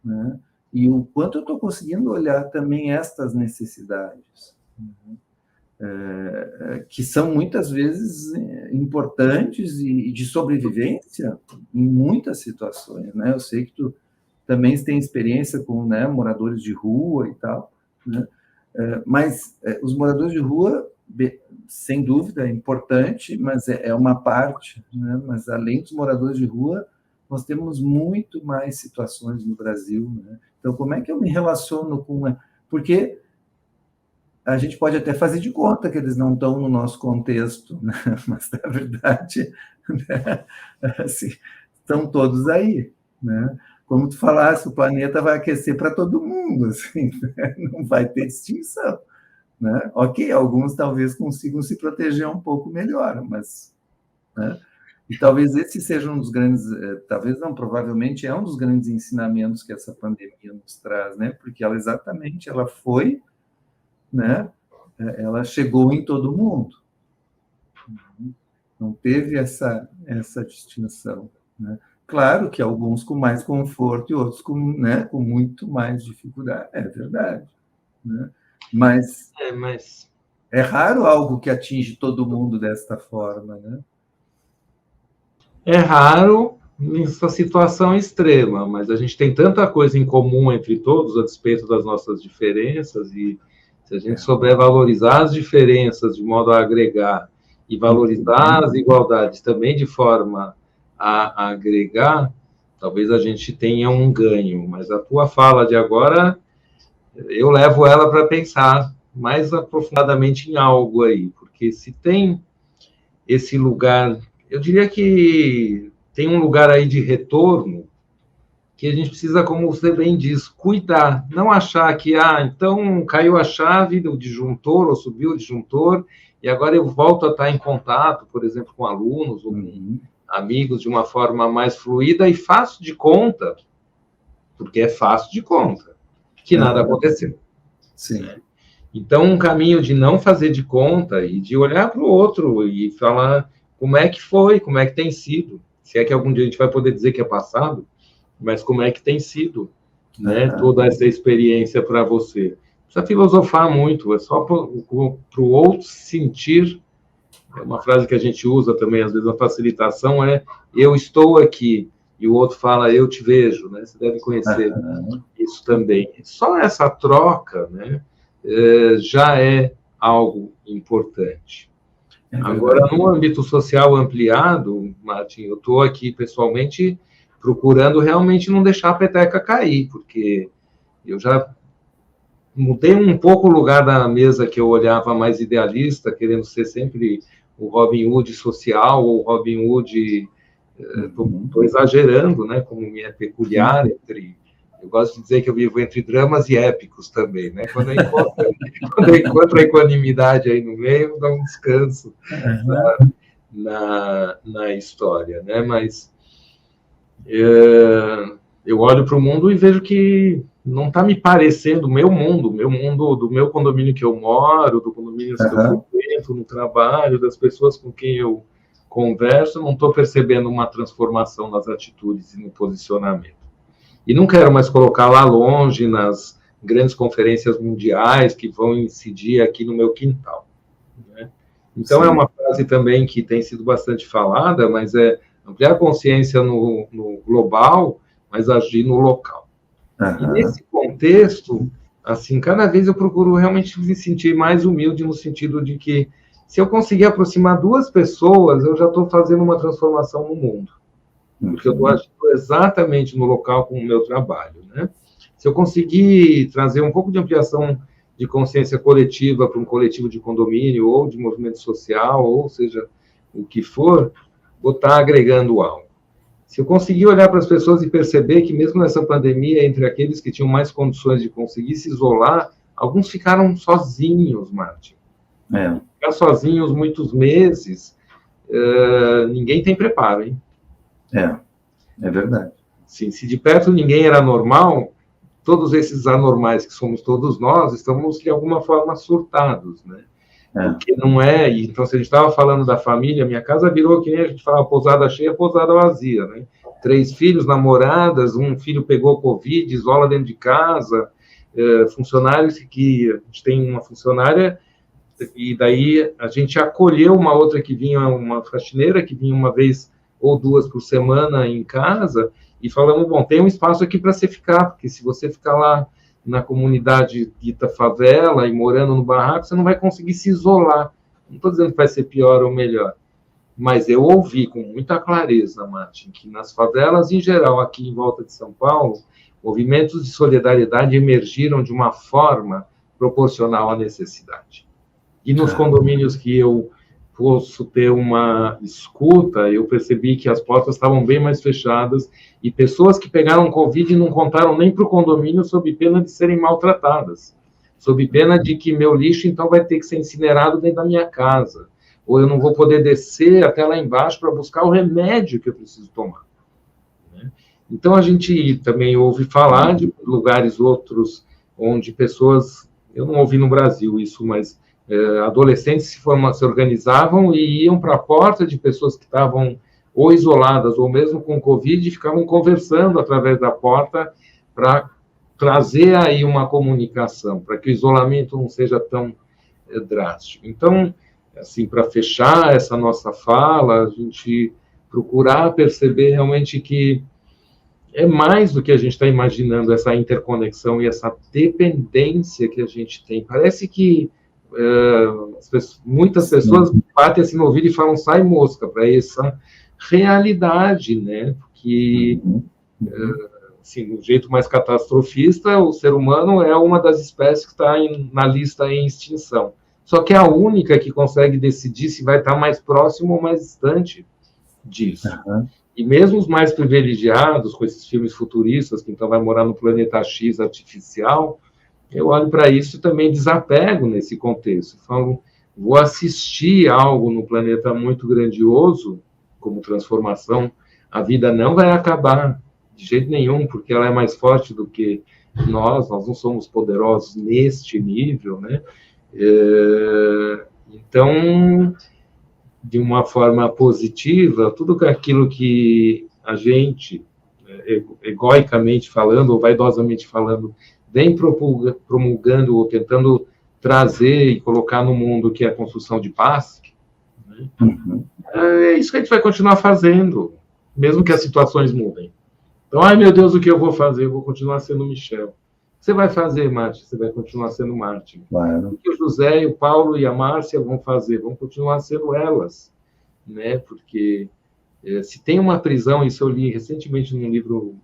né? E o quanto eu estou conseguindo olhar também estas necessidades, que são muitas vezes importantes e de sobrevivência em muitas situações, né? Eu sei que tu também tem experiência com, né, moradores de rua e tal, né? Mas os moradores de rua, sem dúvida, é importante, mas é uma parte, né? Mas além dos moradores de rua, nós temos muito mais situações no Brasil, né? Então, como é que eu me relaciono com... Porque a gente pode até fazer de conta que eles não estão no nosso contexto, né? Mas, na verdade, né? Assim, estão todos aí, né? Como tu falasse, o planeta vai aquecer para todo mundo, assim, né? Não vai ter extinção, né? Ok, alguns talvez consigam se proteger um pouco melhor, mas... Né? E talvez esse seja um dos grandes, talvez não, provavelmente é um dos grandes ensinamentos que essa pandemia nos traz, né? Porque ela exatamente, ela foi, né? Ela chegou em todo mundo. Não teve essa distinção, né? Claro que alguns com mais conforto e outros com, né, com muito mais dificuldade, é verdade, né? Mas é raro algo que atinge todo mundo desta forma, né?
É raro nessa situação extrema, mas a gente tem tanta coisa em comum entre todos, a despeito das nossas diferenças, e se a gente souber valorizar as diferenças de modo a agregar e valorizar as igualdades também de forma a agregar, talvez a gente tenha um ganho. Mas a tua fala de agora, eu levo ela para pensar mais aprofundadamente em algo aí, porque se tem esse lugar, eu diria que tem um lugar aí de retorno que a gente precisa, como você bem diz, cuidar, não achar que, então caiu a chave do disjuntor ou subiu o disjuntor e agora eu volto a estar em contato, por exemplo, com alunos ou com amigos de uma forma mais fluida e faço de conta, porque é fácil de conta, que nada aconteceu.
Sim.
Então, um caminho de não fazer de conta e de olhar para o outro e falar como é que foi, como é que tem sido. Se é que algum dia a gente vai poder dizer que é passado, mas como é que tem sido, né, toda essa experiência para você. Não precisa filosofar muito, é só para o outro sentir. É uma frase que a gente usa também, às vezes, na facilitação, é eu estou aqui, e o outro fala eu te vejo, né? Você deve conhecer isso também. Só essa troca, né, já é algo importante. Agora, no âmbito social ampliado, Martin, eu estou aqui pessoalmente procurando realmente não deixar a peteca cair, porque eu já mudei um pouco o lugar da mesa que eu olhava mais idealista, querendo ser sempre o Robin Hood social, ou o Robin Hood, estou exagerando, né, como me é peculiar, eu gosto de dizer que eu vivo entre dramas e épicos também, né? Quando eu encontro a equanimidade aí no meio, dá um descanso. na história, né? Mas eu olho para o mundo e vejo que não está me parecendo o meu mundo do meu condomínio que eu moro, do condomínio que eu frequento no trabalho, das pessoas com quem eu converso, não estou percebendo uma transformação nas atitudes e no posicionamento. E não quero mais colocar lá longe nas grandes conferências mundiais que vão incidir aqui no meu quintal, né? Então, sim, é uma frase também que tem sido bastante falada, mas é ampliar a consciência no global, mas agir no local. E nesse contexto, assim, cada vez eu procuro realmente me sentir mais humilde no sentido de que se eu conseguir aproximar 2 pessoas, eu já estou fazendo uma transformação no mundo, porque eu estou agindo exatamente no local com o meu trabalho, né? Se eu conseguir trazer um pouco de ampliação de consciência coletiva para um coletivo de condomínio ou de movimento social, ou seja, o que for, vou estar agregando algo. Se eu conseguir olhar para as pessoas e perceber que mesmo nessa pandemia, entre aqueles que tinham mais condições de conseguir se isolar, alguns ficaram sozinhos, Martin. Ficar sozinhos muitos meses, ninguém tem preparo, hein?
É verdade.
Sim, se de perto ninguém era normal, todos esses anormais que somos todos nós, estamos de alguma forma surtados, né? Porque não é... Então, se a gente estava falando da família, minha casa virou, que nem a gente fala, pousada cheia, pousada vazia, né? 3 filhos, namoradas, um filho pegou Covid, isola dentro de casa, funcionários que... A gente tem uma funcionária, e daí a gente acolheu uma outra que vinha, uma faxineira, que vinha uma vez ou 2 por semana em casa, e falamos, bom, tem um espaço aqui para você ficar, porque se você ficar lá na comunidade dita favela e morando no barraco, você não vai conseguir se isolar. Não estou dizendo que vai ser pior ou melhor, mas eu ouvi com muita clareza, Martin, que nas favelas, em geral, aqui em volta de São Paulo, movimentos de solidariedade emergiram de uma forma proporcional à necessidade. E nos condomínios que eu posso ter uma escuta, eu percebi que as portas estavam bem mais fechadas e pessoas que pegaram Covid não contaram nem para o condomínio sob pena de serem maltratadas, sob pena de que meu lixo, então, vai ter que ser incinerado dentro da minha casa, ou eu não vou poder descer até lá embaixo para buscar o remédio que eu preciso tomar, né? Então, a gente também ouve falar de lugares outros onde pessoas... Eu não ouvi no Brasil isso, mas... adolescentes se organizavam e iam para a porta de pessoas que estavam ou isoladas ou mesmo com Covid e ficavam conversando através da porta para trazer aí uma comunicação, para que o isolamento não seja tão drástico. Então, assim, para fechar essa nossa fala, a gente procurar perceber realmente que é mais do que a gente está imaginando, essa interconexão e essa dependência que a gente tem. Parece que muitas pessoas batem assim no ouvido e falam, sai mosca, para essa realidade, né? Porque, assim, do jeito mais catastrofista, o ser humano é uma das espécies que está na lista em extinção. Só que é a única que consegue decidir se vai estar mais próximo ou mais distante disso. E mesmo os mais privilegiados, com esses filmes futuristas, que então vai morar no planeta X artificial, eu olho para isso e também desapego nesse contexto. Falo, vou assistir algo no planeta muito grandioso, como transformação. A vida não vai acabar de jeito nenhum, porque ela é mais forte do que nós não somos poderosos neste nível, né? Então, de uma forma positiva, tudo aquilo que a gente, egoicamente falando, ou vaidosamente falando, vem promulgando ou tentando trazer e colocar no mundo, que é a construção de paz, né? É isso que a gente vai continuar fazendo, mesmo que as situações mudem. Então, ai meu Deus, o que eu vou fazer? Eu vou continuar sendo Michel. O que você vai fazer, Martin? Você vai continuar sendo Martin.
Claro.
O que o José, o Paulo e a Márcia vão fazer? Vão continuar sendo elas, né? Porque se tem uma prisão, isso eu li recentemente num livro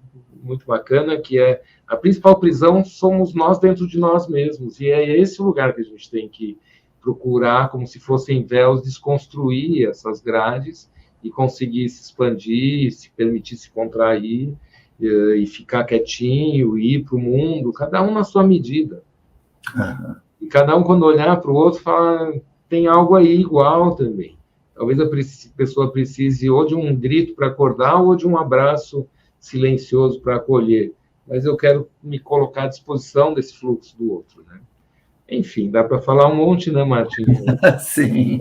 muito bacana, que é a principal prisão somos nós dentro de nós mesmos, e é esse o lugar que a gente tem que procurar, como se fossem véus, desconstruir essas grades e conseguir se expandir, se permitir se contrair e ficar quietinho, ir para o mundo, cada um na sua medida. E cada um, quando olhar para o outro, fala, tem algo aí igual também. talvez a pessoa precise ou de um grito para acordar ou de um abraço silencioso para acolher. Mas eu quero me colocar à disposição desse fluxo do outro, né? Enfim, dá para falar um monte, né, Martim?
Sim.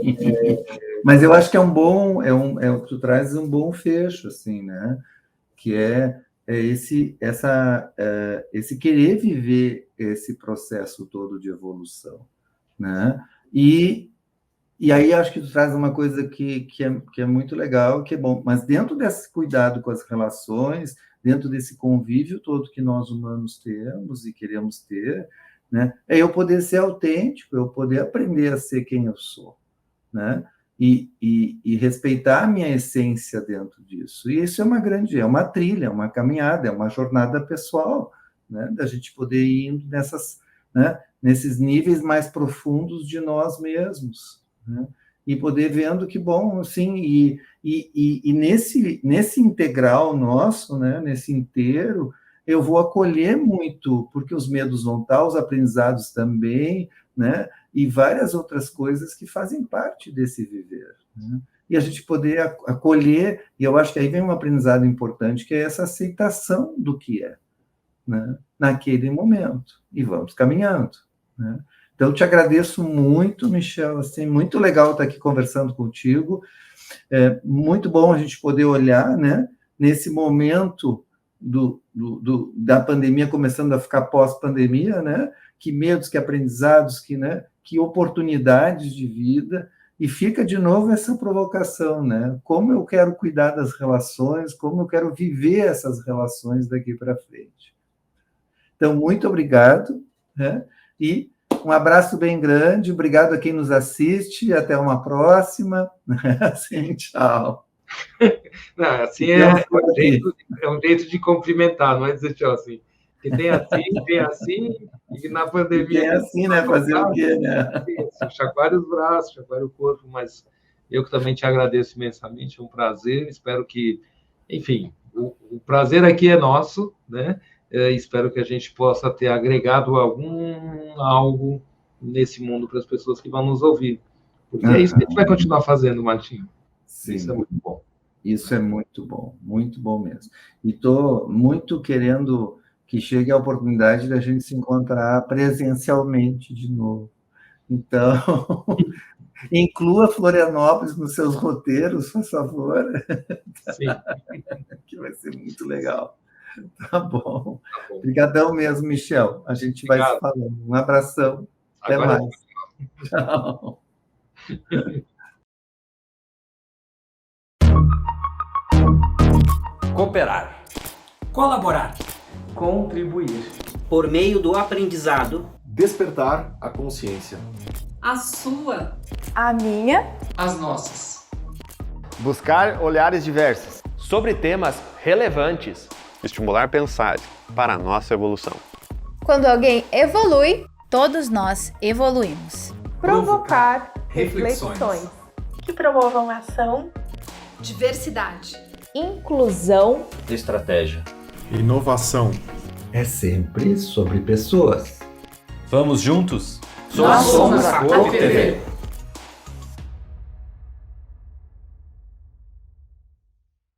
Mas eu acho que tu traz um bom fecho, assim, né? Que é esse querer viver esse processo todo de evolução, né? E aí acho que tu traz uma coisa que é muito legal, que é bom, mas dentro desse cuidado com as relações, dentro desse convívio todo que nós humanos temos e queremos ter, né? É eu poder ser autêntico, eu poder aprender a ser quem eu sou, né? E respeitar a minha essência dentro disso. E isso é uma trilha, uma caminhada, é uma jornada pessoal, né? Da gente poder ir indo né? Nesses níveis mais profundos de nós mesmos, né? E poder vendo que, bom, assim, e nesse integral nosso, né? Nesse inteiro, eu vou acolher muito, porque os medos vão estar, os aprendizados também, né? E várias outras coisas que fazem parte desse viver, né? E a gente poder acolher, e eu acho que aí vem um aprendizado importante, que é essa aceitação do que é, né? Naquele momento, e vamos caminhando, né? Então, eu te agradeço muito, Michel, assim, muito legal estar aqui conversando contigo, é muito bom a gente poder olhar, né, nesse momento da pandemia, começando a ficar pós-pandemia, né, que medos, que aprendizados, né, que oportunidades de vida, e fica de novo essa provocação, né, como eu quero cuidar das relações, como eu quero viver essas relações daqui para frente. Então, muito obrigado, né, e um abraço bem grande, obrigado a quem nos assiste, até uma próxima. Assim, tchau.
Não, assim é um jeito de cumprimentar, não é dizer tchau assim. Que tem assim, e na pandemia...
Tem assim, né? Fazer o quê, né?
Chacoalha os braços, chacoalha o corpo, mas eu que também te agradeço imensamente, é um prazer, espero que, enfim, o prazer aqui é nosso, né? Espero que a gente possa ter agregado algo nesse mundo para as pessoas que vão nos ouvir. Porque é isso que a gente vai continuar fazendo, Martinho.
Sim.
Isso é muito bom.
Isso é muito bom mesmo. E estou muito querendo que chegue a oportunidade da gente se encontrar presencialmente de novo. Então, inclua Florianópolis nos seus roteiros, por favor.
Sim.
Que vai ser muito legal. Tá bom. Obrigadão mesmo, Michel. A gente vai se falando. Um abração. Até mais. Tchau.
Cooperar.
Colaborar.
Contribuir.
Por meio do aprendizado.
Despertar a consciência.
A sua.
A minha.
As nossas.
Buscar olhares diversos.
Sobre temas relevantes.
Estimular a pensar para a nossa evolução.
Quando alguém evolui, todos nós evoluímos.
Provocar reflexões.
Que promovam ação,
Diversidade,
inclusão,
Estratégia.
Inovação.
É sempre sobre pessoas.
Vamos juntos?
Nós somos a COOP TV.